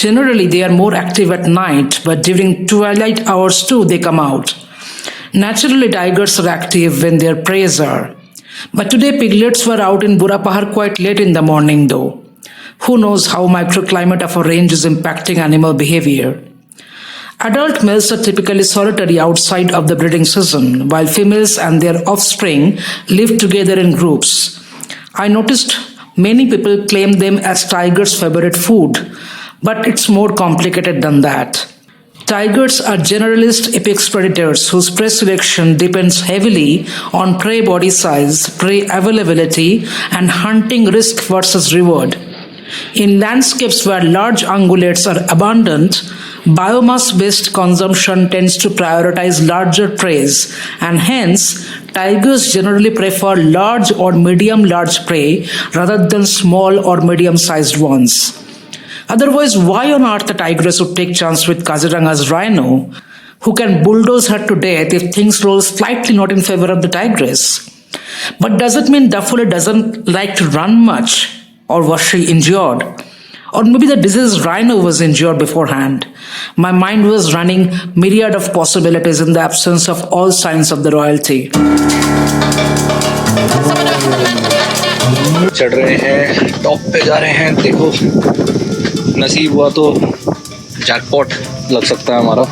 Generally, they are more active at night, but during twilight hours too, they come out. Naturally, tigers are active when their preys are. But today, piglets were out in Burapahar quite late in the morning though. Who knows how microclimate of a range is impacting animal behavior? Adult males are typically solitary outside of the breeding season, while females and their offspring live together in groups. I noticed many people claim them as tigers' favorite food, but it's more complicated than that. Tigers are generalist apex predators whose prey selection depends heavily on prey body size, prey availability, and hunting risk versus reward. In landscapes where large ungulates are abundant, biomass-based consumption tends to prioritize larger preys, and hence, tigers generally prefer large or medium-large prey rather than small or medium-sized ones. Otherwise, why on earth a tigress would take chance with Kaziranga's rhino, who can bulldoze her to death if things roll slightly not in favor of the tigress? But does it mean Daffodil doesn't like to run much? Or was she injured? Or maybe the diseased rhino was injured beforehand. My mind was running myriad of possibilities in the absence of all signs of the royalty. चढ़ रहे हैं, top पे जा रहे हैं. देखो, नसीब हुआ तो जैकपॉट लग सकता है हमारा.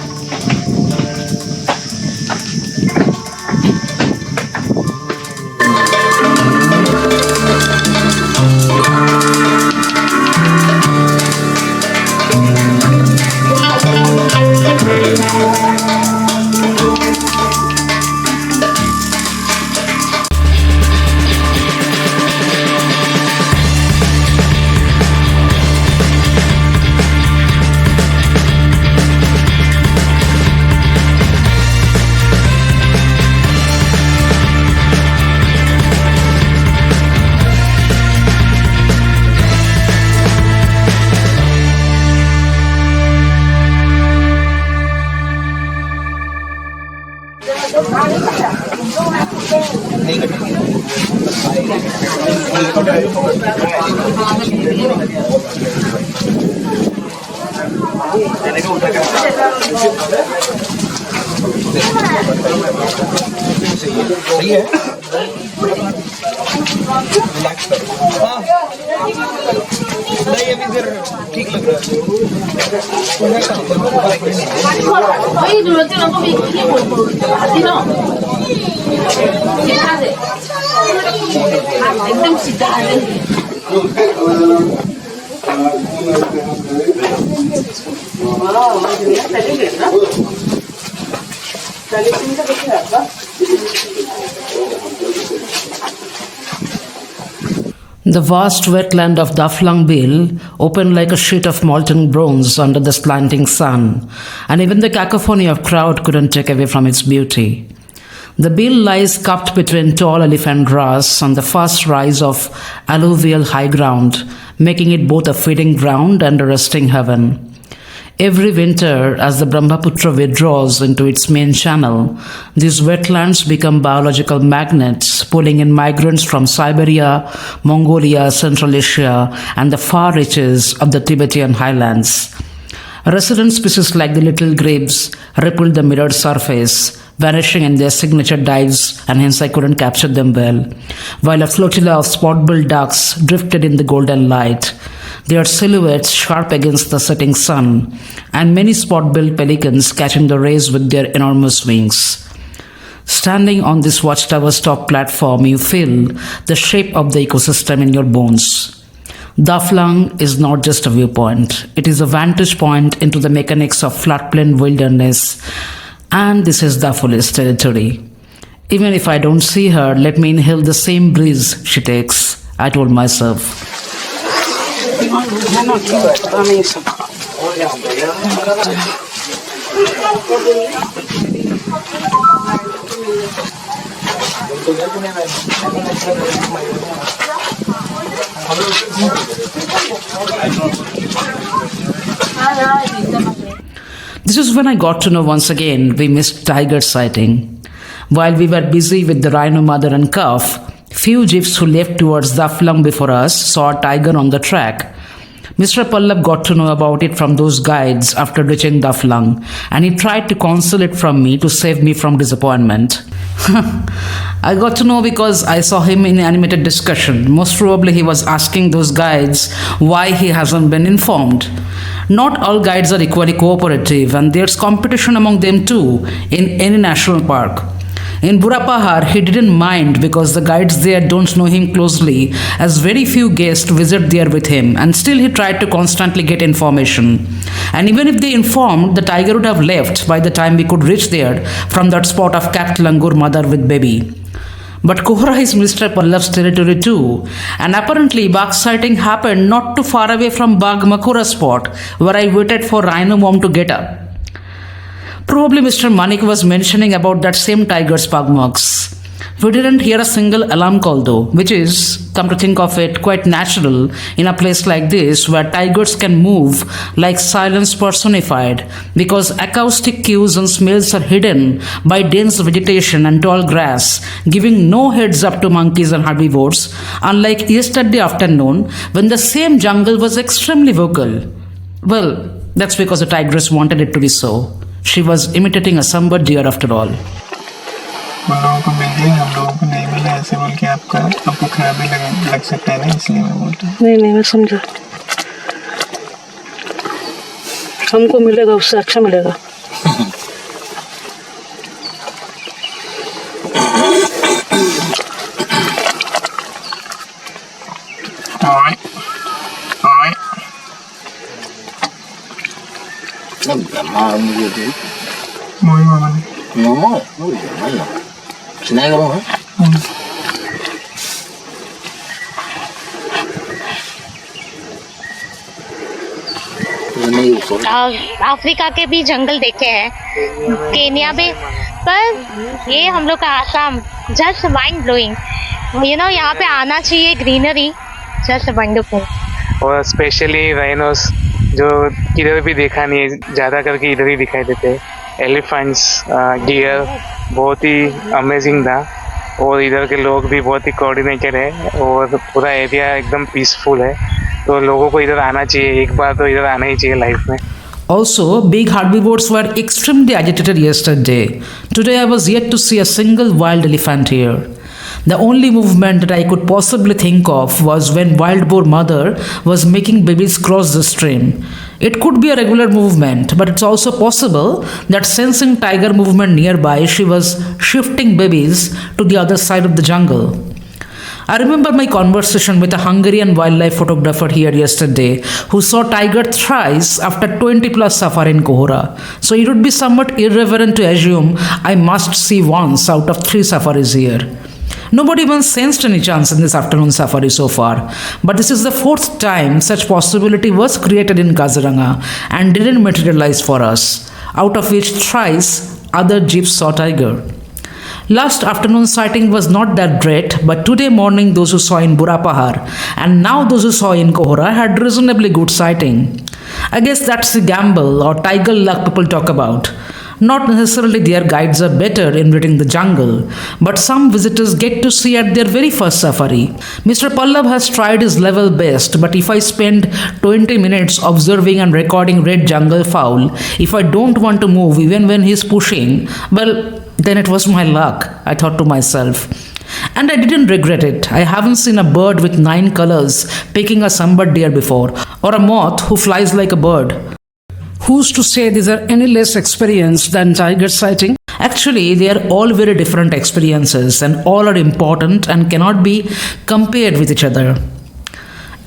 सही है, रिलैक्स करो. नहीं अभी फिर ठीक लग रहा The vast wetland of Daflang Bill opened like a sheet of molten bronze under the slanting sun, and even the cacophony of crowd couldn't take away from its beauty. The bill lies cupped between tall elephant grass on the fast rise of alluvial high ground, making it both a feeding ground and a resting heaven. Every winter, as the Brahmaputra withdraws into its main channel, these wetlands become biological magnets, pulling in migrants from Siberia, Mongolia, Central Asia, and the far reaches of the Tibetan highlands. Resident species like the little grebes rippled the mirrored surface, vanishing in their signature dives, and hence I couldn't capture them well, while a flotilla of spot-billed ducks drifted in the golden light, their silhouettes sharp against the setting sun, and many spot-billed pelicans catching the rays with their enormous wings. Standing on this watchtower's top platform, you feel the shape of the ecosystem in your bones. Daflang is not just a viewpoint, it is a vantage point into the mechanics of floodplain wilderness, and this is Daffodil's territory. Even if I don't see her, let me inhale the same breeze she takes, I told myself. This is when I got to know once again we missed tiger sighting. While we were busy with the rhino mother and calf, few jeeps who left towards Daflang before us saw a tiger on the track. Mr. Pallab got to know about it from those guides after reaching Daflang, and he tried to conceal it from me to save me from disappointment. I got to know because I saw him in animated discussion. Most probably he was asking those guides why he hasn't been informed. Not all guides are equally cooperative, and there's competition among them too in any national park. In Burapahar, he didn't mind because the guides there don't know him closely, as very few guests visit there with him, and still he tried to constantly get information. And even if they informed, the tiger would have left by the time we could reach there from that spot of capped langur mother with baby. But Kohora is Mr. Pallab's territory too, and apparently Bagh sighting happened not too far away from Bagh Makura spot, where I waited for Rhino Mom to get up. Probably Mr. Manik was mentioning about that same tiger's pug marks. We didn't hear a single alarm call though, which is, come to think of it, quite natural in a place like this where tigers can move like silence personified, because acoustic cues and smells are hidden by dense vegetation and tall grass, giving no heads up to monkeys and herbivores, unlike yesterday afternoon when the same jungle was extremely vocal. Well, that's because the tigress wanted it to be so. She was imitating a Assam deer after all. उन लोगों को मिल गया, हम लोगों को नहीं मिला, ऐसे बोल के आपको खराब भी लग सकता है ना, इसलिए मैं बोलता हूँ। नहीं मैं समझा, हमको मिलेगा उससे अच्छा मिलेगा। मोई मामा ने अफ्रीका के भी जंगल देखे हैं, केन्या में, पर ये हम लोग का आसाम जस्ट माइंड ब्लोइंग। यहाँ पे आना चाहिए, ग्रीनरी जस्ट वंडरफुल। और स्पेशली राइनोस जो किधर भी देखा नहीं है, ज़्यादा करके इधर ही दिखाई देते हैं। एलिफेंट्स, डियर बहुत ही अमेजिंग था, और इधर के लोग भी बहुत ही कोऑर्डिनेटेड है, और पूरा एरिया एकदम पीसफुल है, तो लोगों को इधर आना चाहिए, एक बार तो इधर आना ही चाहिए लाइफ में। Also, big herbivores were extremely agitated yesterday. Today I was yet to see a single wild elephant here. The only movement that I could possibly think of was when wild boar mother was making babies cross the stream. It could be a regular movement, but it's also possible that sensing tiger movement nearby, she was shifting babies to the other side of the jungle. I remember my conversation with a Hungarian wildlife photographer here yesterday who saw tiger thrice after 20 plus safari in Kohora. So it would be somewhat irreverent to assume I must see once out of 3 safaris here. Nobody even sensed any chance in this afternoon safari so far, but this is the 4th time such possibility was created in Kaziranga and didn't materialize for us, out of which thrice other jeeps saw tiger. Last afternoon sighting was not that great, but today morning those who saw in Burapahar and now those who saw in Kohora had reasonably good sighting. I guess that's the gamble or tiger luck people talk about. Not necessarily their guides are better in reading the jungle, but some visitors get to see at their very first safari. Mr. Pallab has tried his level best, but if I spend 20 minutes observing and recording red jungle fowl, if I don't want to move even when he's pushing, well, then it was my luck, I thought to myself. And I didn't regret it. I haven't seen a bird with 9 colors picking a sambar deer before, or a moth who flies like a bird. Who's to say these are any less experienced than tiger sighting? Actually, they are all very different experiences and all are important and cannot be compared with each other.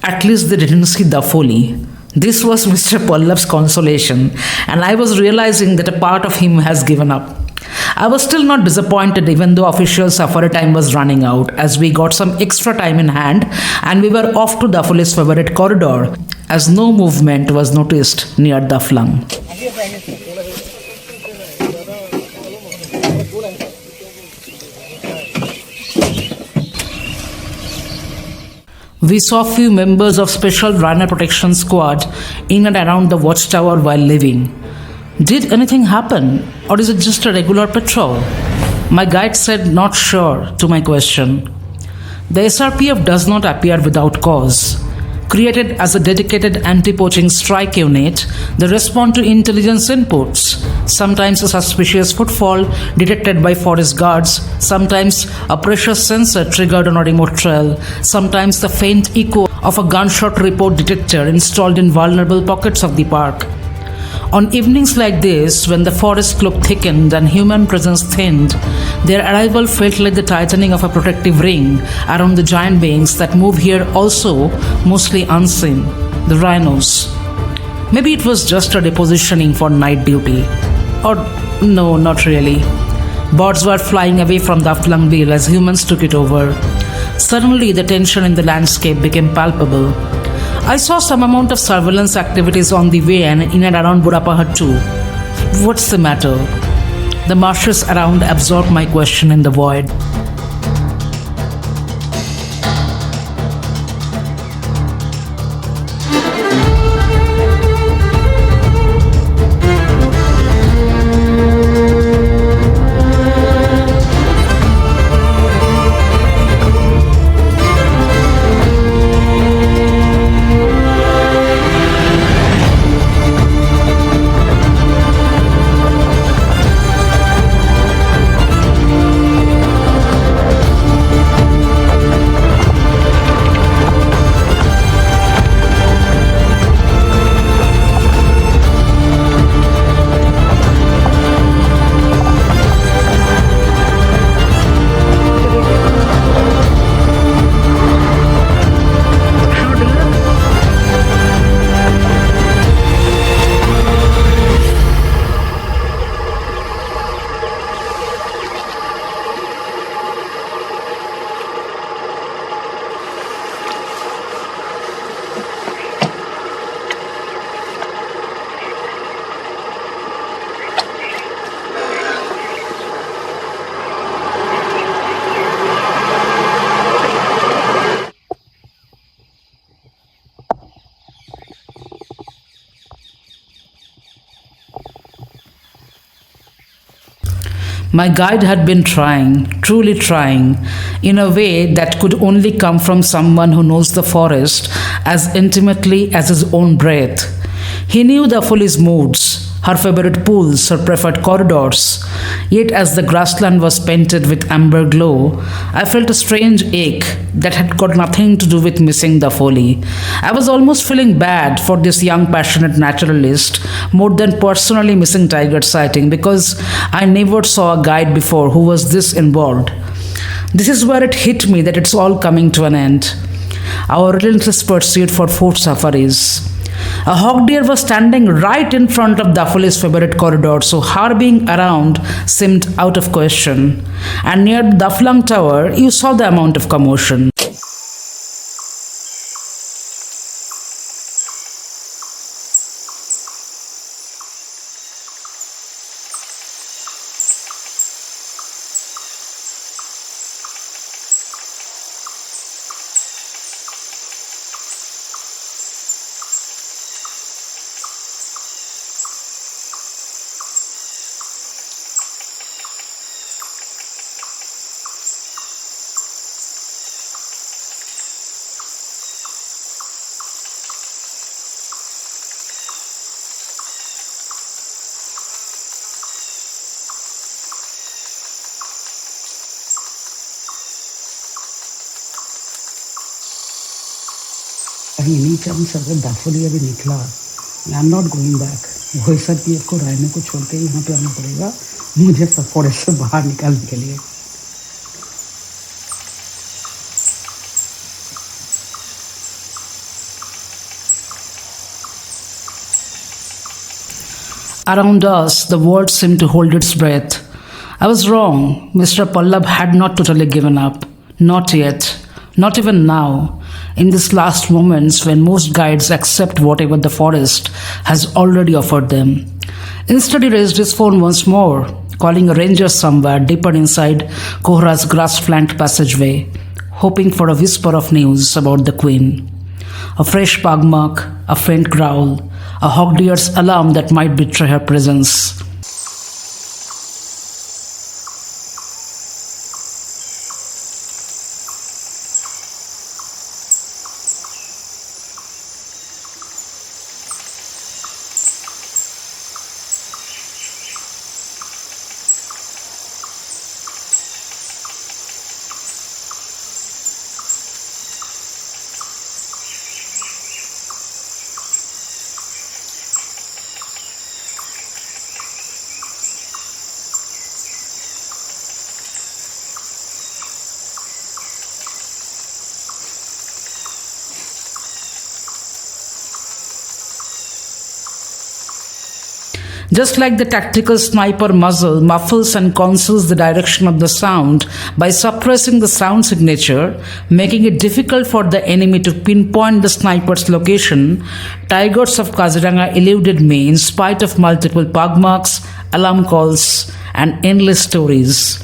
At least they didn't see the folly. This was Mr. Pallab's consolation, and I was realizing that a part of him has given up. I was still not disappointed even though official safari time was running out, as we got some extra time in hand and we were off to Dafuli's favorite corridor, as no movement was noticed near Daflang. We saw few members of Special Rhino Protection Squad in and around the watchtower while leaving. Did anything happen, or is it just a regular patrol? My guide said not sure to my question. The SRPF does not appear without cause. Created as a dedicated anti-poaching strike unit, they respond to intelligence inputs. Sometimes a suspicious footfall detected by forest guards, sometimes a pressure sensor triggered on a remote trail, sometimes the faint echo of a gunshot report detector installed in vulnerable pockets of the park. On evenings like this, when the forest cloak thickened and human presence thinned, their arrival felt like the tightening of a protective ring around the giant beings that move here, also mostly unseen, the rhinos. Maybe it was just a repositioning for night duty. Or no, not really. Birds were flying away from the Aflang Bill as humans took it over. Suddenly, the tension in the landscape became palpable. I saw some amount of surveillance activities on the way and in and around Burapahar too. What's the matter? The marshes around absorbed my question in the void. My guide had been trying, truly trying, in a way that could only come from someone who knows the forest as intimately as his own breath. He knew the Fuli's moods, her favorite pools, her preferred corridors. Yet, as the grassland was painted with amber glow, I felt a strange ache that had got nothing to do with missing the Foli. I was almost feeling bad for this young, passionate naturalist more than personally missing tiger sighting because I never saw a guide before who was this involved. This is where it hit me that it's all coming to an end. Our relentless pursuit for food safaris. A hawk deer was standing right in front of Dafuli's favorite corridor, so her being around seemed out of question. And near the Daflang Tower, you saw the amount of commotion. कहीं नहीं चल सके दाफोली अभी निकला I am not going back वो SRPF को rhino को छोड़ के यहाँ पे आना पड़ेगा मुझे फॉरेस्ट से बाहर निकालने के लिए Around us, the world seemed to hold its breath. I was wrong. Mr. Pallab had not totally given up. Not yet. Not even now. In these last moments when most guides accept whatever the forest has already offered them. Instead, he raised his phone once more, calling a ranger somewhere deeper inside Kohora's grass-flanked passageway, hoping for a whisper of news about the queen. A fresh pug mark, a faint growl, a hawk deer's alarm that might betray her presence. Just like the tactical sniper muzzle muffles and conceals the direction of the sound by suppressing the sound signature, making it difficult for the enemy to pinpoint the sniper's location, tigers of Kaziranga eluded me in spite of multiple pug marks, alarm calls, and endless stories.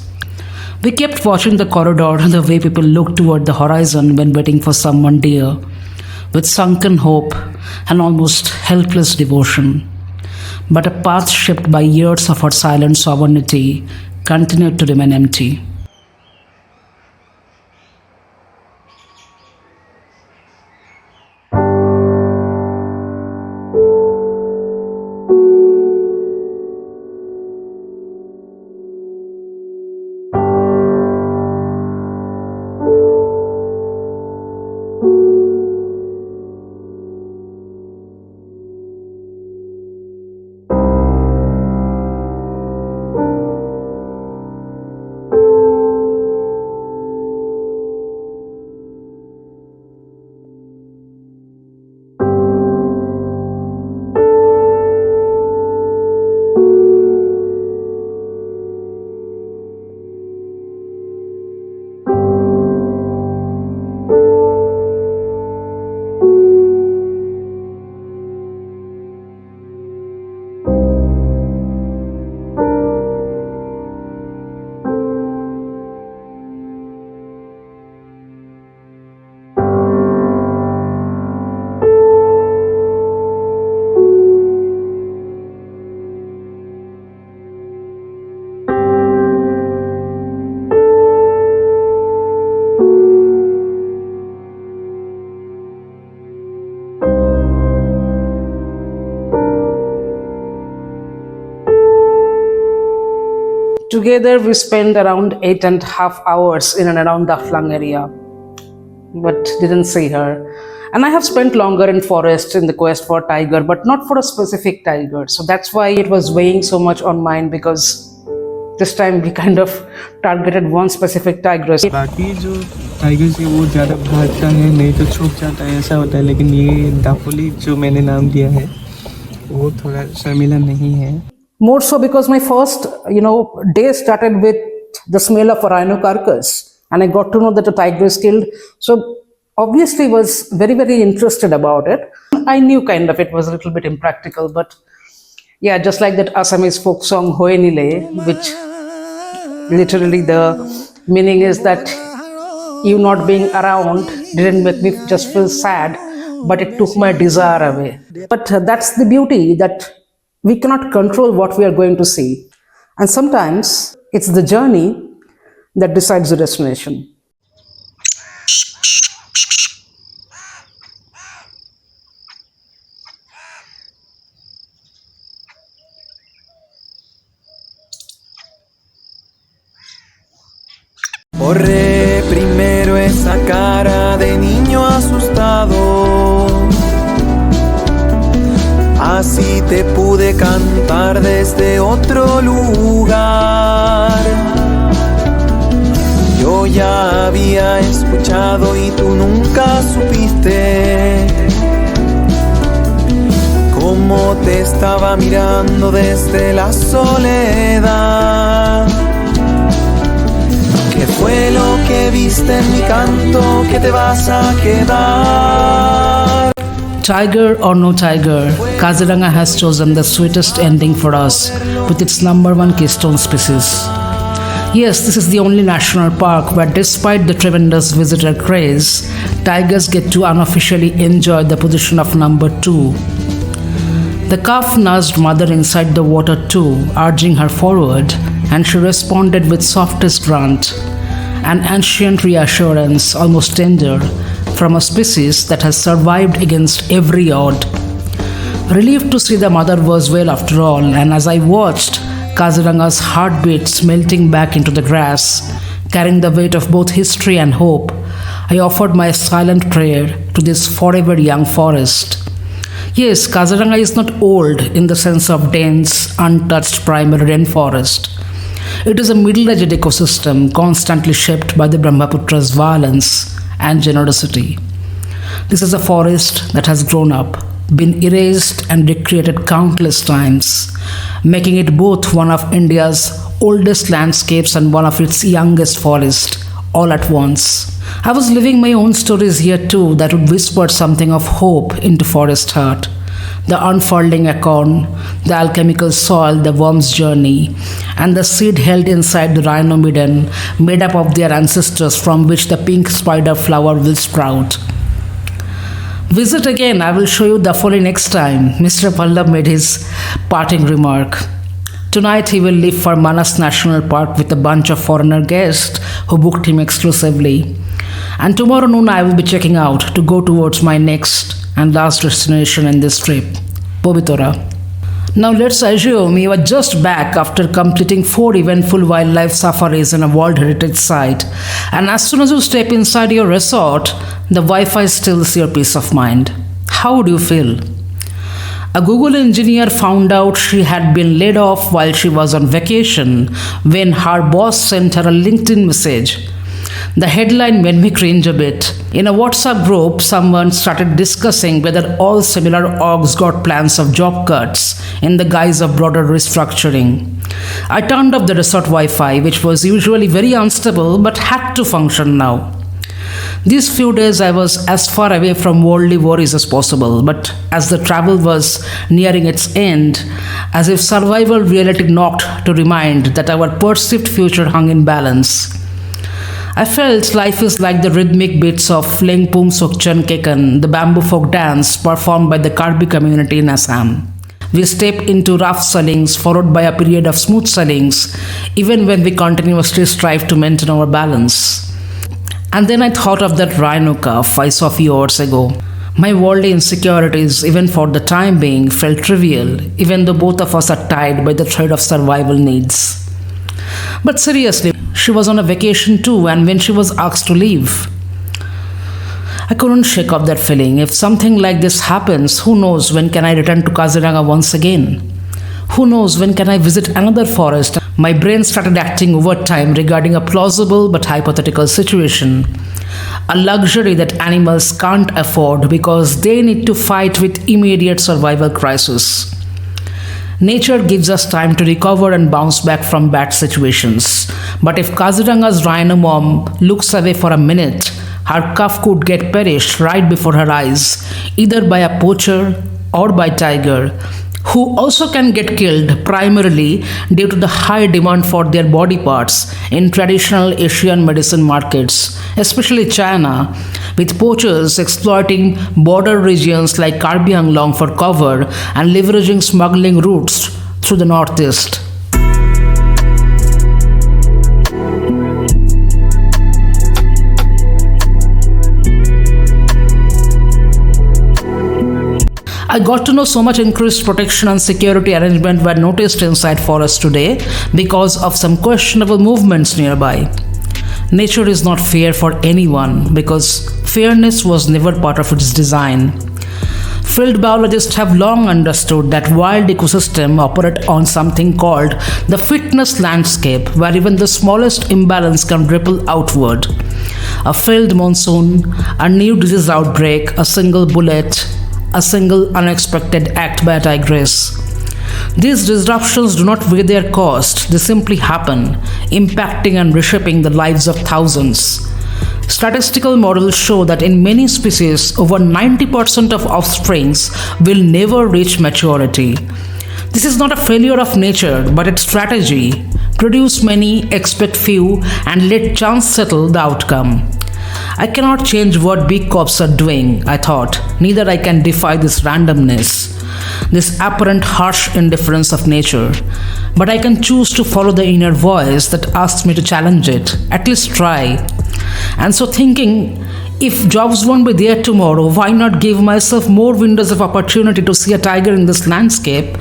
We kept watching the corridor the way people look toward the horizon when waiting for someone dear, with sunken hope and almost helpless devotion. But a path shaped by years of our silent sovereignty continued to remain empty. Together, we spent around 8.5 hours in and around the Flung area, but didn't see her. And I have spent longer in forest in the quest for tiger, but not for a specific tiger. So that's why it was weighing so much on mine, because this time we kind of targeted one specific tigress. बाकी जो tigers है वो ज़्यादा भागता है, नहीं तो छुप जाता है, ऐसा होता है. लेकिन ये दापोली जो मैंने नाम दिया है वो थोड़ा शर्मिला नहीं है. More so because my first, day started with the smell of a rhino carcass, and I got to know that a tiger is killed. So obviously was very, very interested about it. I knew kind of it was a little bit impractical, but yeah, just like that Assamese folk song Hoye Nile, which literally the meaning is that you not being around didn't make me just feel sad, but it took my desire away. But that's the beauty, that we cannot control what we are going to see. And sometimes it's the journey that decides the destination. Borré primero esa cara de niño asustado, así te pude cantar desde otro lugar. Yo ya había escuchado y tú nunca supiste cómo te estaba mirando desde la soledad. ¿Qué fue lo que viste en mi canto que te vas a quedar? Tiger or no tiger, Kaziranga has chosen the sweetest ending for us with its #1 keystone species. Yes, this is the only national park where, despite the tremendous visitor craze, tigers get to unofficially enjoy the position of #2. The calf nudged mother inside the water too, urging her forward, and she responded with softest grunt, an ancient reassurance, almost tender, from a species that has survived against every odd. Relieved to see the mother was well after all, and as I watched Kaziranga's heartbeats melting back into the grass, carrying the weight of both history and hope, I offered my silent prayer to this forever young forest. Yes, Kaziranga is not old in the sense of dense, untouched primary rainforest. It is a middle-aged ecosystem constantly shaped by the Brahmaputra's violence and generosity. This is a forest that has grown up been erased and recreated countless times, making it both one of India's oldest landscapes and one of its youngest forests all at once. I was living my own stories here too that would whisper something of hope into forest heart. The unfolding acorn, the alchemical soil, the worm's journey, and the seed held inside the rhino midden made up of their ancestors from which the pink spider flower will sprout. Visit again, I will show you the folly next time, Mr. Pallab made his parting remark. Tonight he will leave for Manas National Park with a bunch of foreigner guests who booked him exclusively. And tomorrow noon I will be checking out to go towards my next and last destination in this trip, Pobitora. Now let's assume you are just back after completing 4 eventful wildlife safaris in a World Heritage Site, and as soon as you step inside your resort, the Wi-Fi steals your peace of mind. How would you feel? A Google engineer found out she had been laid off while she was on vacation when her boss sent her a LinkedIn message. The headline made me cringe a bit. In a WhatsApp group, someone started discussing whether all similar orgs got plans of job cuts in the guise of broader restructuring. I turned off the resort Wi-Fi, which was usually very unstable but had to function now. These few days I was as far away from worldly worries as possible, but as the travel was nearing its end, as if survival reality knocked to remind that our perceived future hung in balance, I felt life is like the rhythmic beats of Lengpum Sokchan Kekan, the bamboo folk dance performed by the Karbi community in Assam. We step into rough sellings followed by a period of smooth sellings, even when we continuously strive to maintain our balance. And then I thought of that rhino calf I saw a few hours ago. My worldly insecurities, even for the time being, felt trivial, even though both of us are tied by the thread of survival needs. But seriously, she was on a vacation too, and when she was asked to leave, I couldn't shake off that feeling. If something like this happens, who knows when can I return to Kaziranga once again? Who knows when can I visit another forest? My brain started acting overtime regarding a plausible but hypothetical situation. A luxury that animals can't afford because they need to fight with immediate survival crisis. Nature gives us time to recover and bounce back from bad situations. But if Kaziranga's rhino mom looks away for a minute, her calf could get perished right before her eyes, either by a poacher or by tiger, who also can get killed primarily due to the high demand for their body parts in traditional Asian medicine markets, especially China, with poachers exploiting border regions like Karbi Anglong for cover and leveraging smuggling routes through the northeast. I got to know so much increased protection and security arrangement were noticed inside forests today because of some questionable movements nearby. Nature is not fair for anyone because fairness was never part of its design. Field biologists have long understood that wild ecosystems operate on something called the fitness landscape, where even the smallest imbalance can ripple outward. A failed monsoon, a new disease outbreak, a single bullet, a single unexpected act by a tigress. These disruptions do not weigh their cost, they simply happen, impacting and reshaping the lives of thousands. Statistical models show that in many species, over 90% of offsprings will never reach maturity. This is not a failure of nature, but its strategy. Produce many, expect few, and let chance settle the outcome. I cannot change what big cops are doing, I thought. Neither I can defy this randomness, this apparent harsh indifference of nature. But I can choose to follow the inner voice that asks me to challenge it, at least try. And so thinking, if jobs won't be there tomorrow, why not give myself more windows of opportunity to see a tiger in this landscape?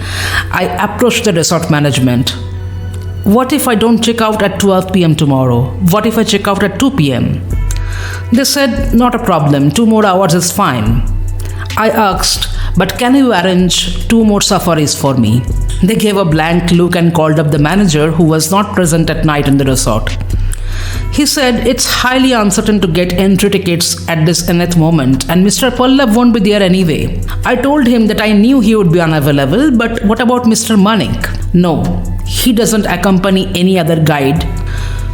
I approached the resort management. What if I don't check out at 12 p.m. tomorrow? What if I check out at 2 p.m.? They said, not a problem, 2 more hours is fine. I asked, but can you arrange 2 more safaris for me? They gave a blank look and called up the manager who was not present at night in the resort. He said it's highly uncertain to get entry tickets at this nth moment, and Mr. Pallab won't be there anyway. I told him that I knew he would be unavailable, but what about Mr. Manik? No, he doesn't accompany any other guide.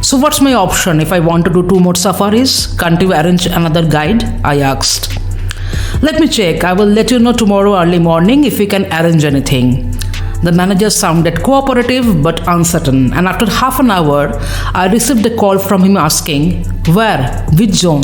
So what's my option if I want to do 2 more safaris? Can't you arrange another guide? I asked. Let me check. I will let you know tomorrow early morning if we can arrange anything. The manager sounded cooperative but uncertain, and after half an hour, I received a call from him asking, where? Which zone?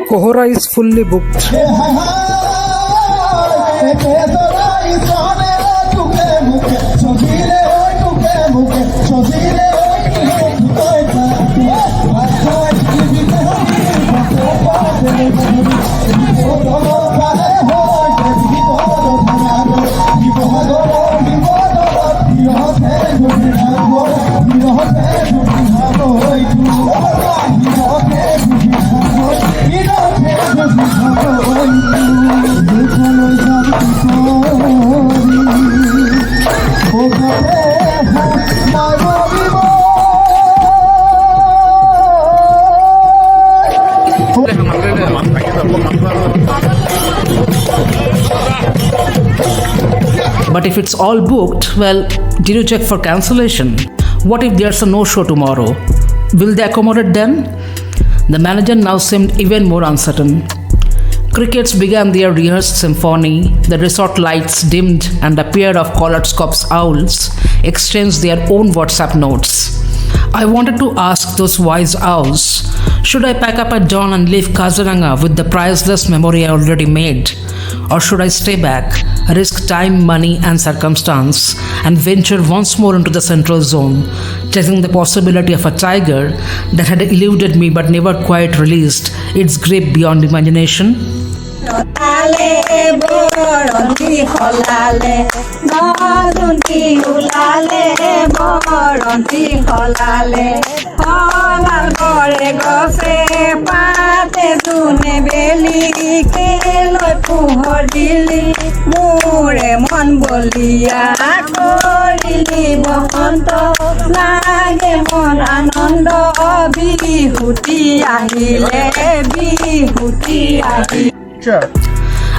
Kohora is fully booked. But if it's all booked, well, did you check for cancellation? What if there's a no-show tomorrow? Will they accommodate then? The manager now seemed even more uncertain. Crickets began their rehearsed symphony, the resort lights dimmed, and a pair of collared scops owls exchanged their own WhatsApp notes. I wanted to ask those wise owls, should I pack up at dawn and leave Kaziranga with the priceless memory I already made? Or should I stay back, risk time, money, and circumstance, and venture once more into the central zone, chasing the possibility of a tiger that had eluded me but never quite released its grip beyond imagination?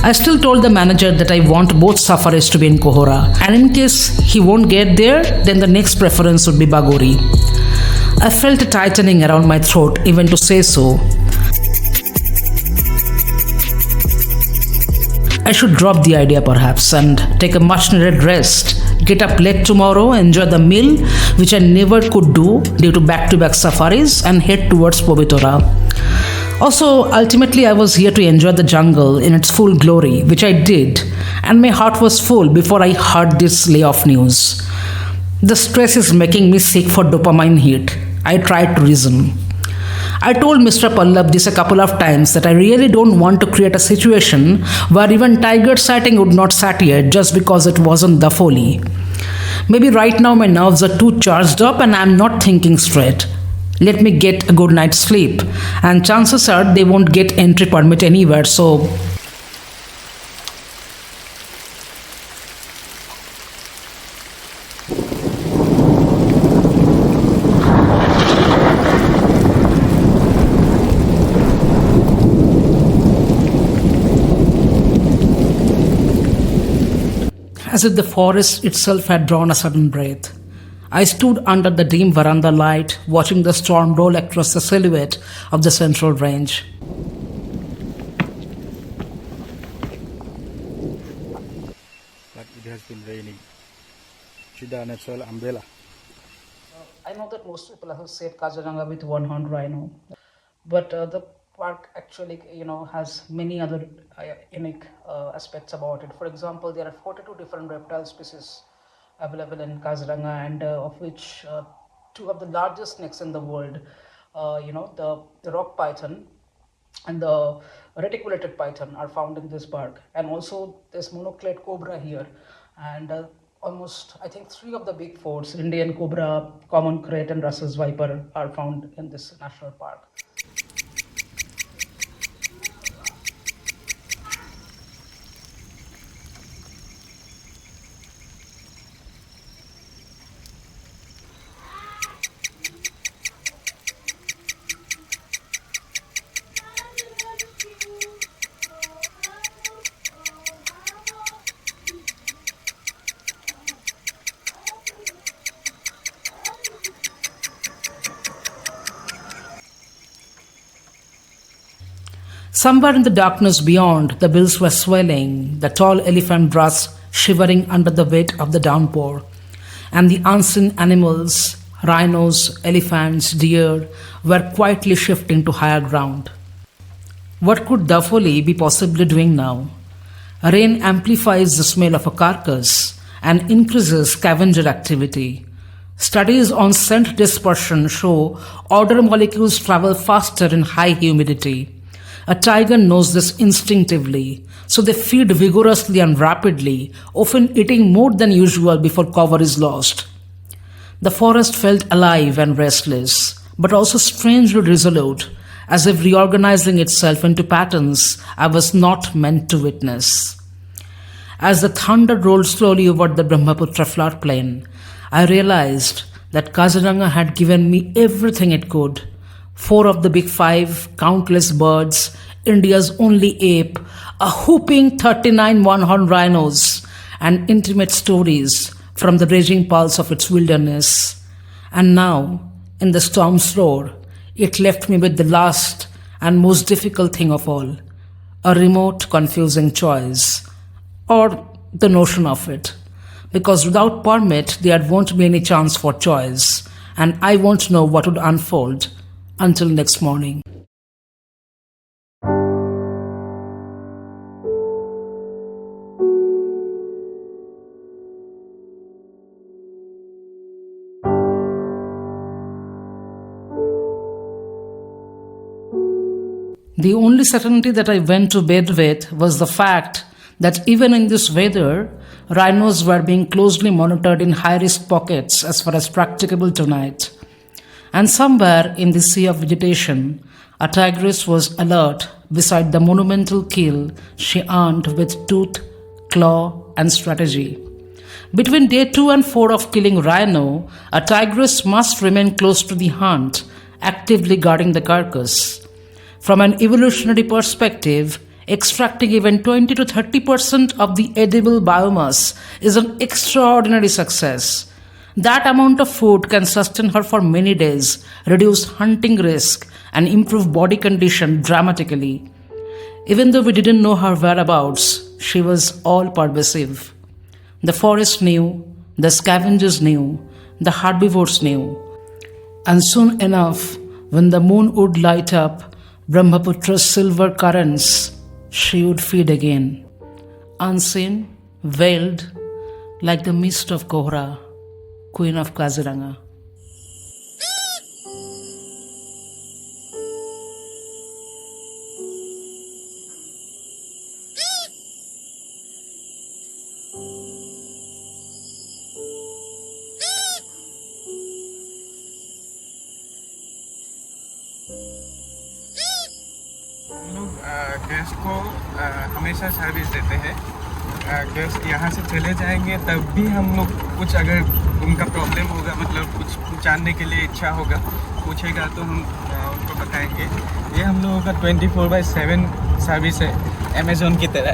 I still told the manager that I want both safaris to be in Kohora, and in case he won't get there, then the next preference would be Bagori. I felt a tightening around my throat even to say so. I should drop the idea perhaps and take a much needed rest, get up late tomorrow, enjoy the meal, which I never could do due to back-to-back safaris, and head towards Pobitora. Also, ultimately I was here to enjoy the jungle in its full glory, which I did, and my heart was full before I heard this layoff news. The stress is making me seek for dopamine hit. I tried to reason. I told Mr. Pallab this a couple of times that I really don't want to create a situation where even tiger sighting would not satiate just because it wasn't the folly. Maybe right now my nerves are too charged up and I'm not thinking straight. Let me get a good night's sleep, and chances are they won't get entry permit anywhere, so as if the forest itself had drawn a sudden breath. I stood under the dim veranda light, watching the storm roll across the silhouette of the central range. But it has been raining. Should a natural umbrella? I know that most people associate Kaziranga with one-horned rhino, but the park actually, has many other unique aspects about it. For example, there are 42 different reptile species available in Kaziranga, and of which 2 of the largest snakes in the world, the rock python and the reticulated python, are found in this park. And also there's monoclade cobra here, and almost, I think, three of the big fours, Indian cobra, common krait, and Russell's viper, are found in this national park. Somewhere in the darkness beyond, the bills were swelling, the tall elephant grass shivering under the weight of the downpour, and the unseen animals, rhinos, elephants, deer, were quietly shifting to higher ground. What could Dafoli be possibly doing now? Rain amplifies the smell of a carcass and increases scavenger activity. Studies on scent dispersion show odor molecules travel faster in high humidity. A tiger knows this instinctively, so they feed vigorously and rapidly, often eating more than usual before cover is lost. The forest felt alive and restless, but also strangely resolute, as if reorganizing itself into patterns I was not meant to witness. As the thunder rolled slowly over the Brahmaputra floodplain, I realized that Kaziranga had given me everything it could. 4 of the big 5, countless birds, India's only ape, a whooping 39 one-horned rhinos, and intimate stories from the raging pulse of its wilderness. And now, in the storm's roar, it left me with the last and most difficult thing of all, a remote, confusing choice, or the notion of it. Because without permit, there won't be any chance for choice, and I won't know what would unfold until next morning. The only certainty that I went to bed with was the fact that even in this weather, rhinos were being closely monitored in high-risk pockets as far as practicable tonight. And somewhere in the sea of vegetation, a tigress was alert beside the monumental kill she earned with tooth, claw, and strategy. Between day 2 and 4 of killing rhino, a tigress must remain close to the hunt, actively guarding the carcass. From an evolutionary perspective, extracting even 20 to 30% of the edible biomass is an extraordinary success. That amount of food can sustain her for many days, reduce hunting risk, and improve body condition dramatically. Even though we didn't know her whereabouts, she was all pervasive. The forest knew, the scavengers knew, the herbivores knew. And soon enough, when the moon would light up Brahmaputra's silver currents, she would feed again, unseen, veiled, like the mist of Kohora, Queen of Kaziranga. हम लोग guest को हमेशा service देते हैं। Guest यहाँ से चले जाएंगे तब भी हम लोग कुछ अगर उनका प्रॉब्लम होगा, मतलब कुछ जानने के लिए इच्छा होगा, पूछेगा तो हम उनको बताएंगे। ये हम लोगों का 24/7 सर्विस है, अमेज़न की तरह।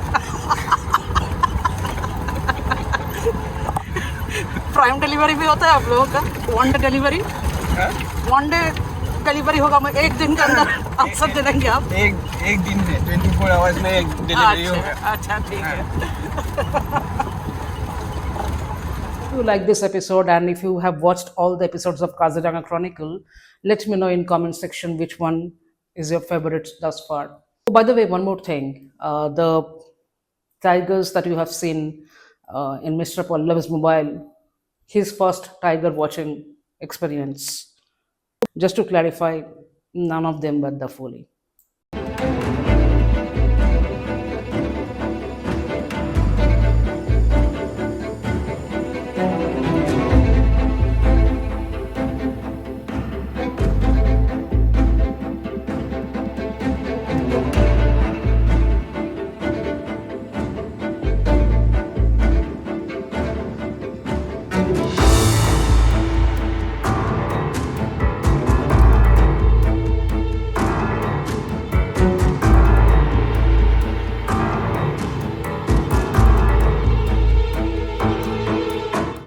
प्राइम डिलीवरी भी होता है आप लोगों का? One day delivery? One day delivery होगा, मैं एक दिन के अंदर आंसर दे देंगे आप? एक दिन में 24 आवर्स में एक डिलीवरी होगा। अच्छा ठीक है। If you like this episode and if you have watched all the episodes of Kaziranga Chronicle, let me know in comment section which one is your favorite thus far. Oh, by the way, one more thing. The tigers that you have seen in Mr. Pallav's mobile, his first tiger watching experience. Just to clarify, none of them were the Foley.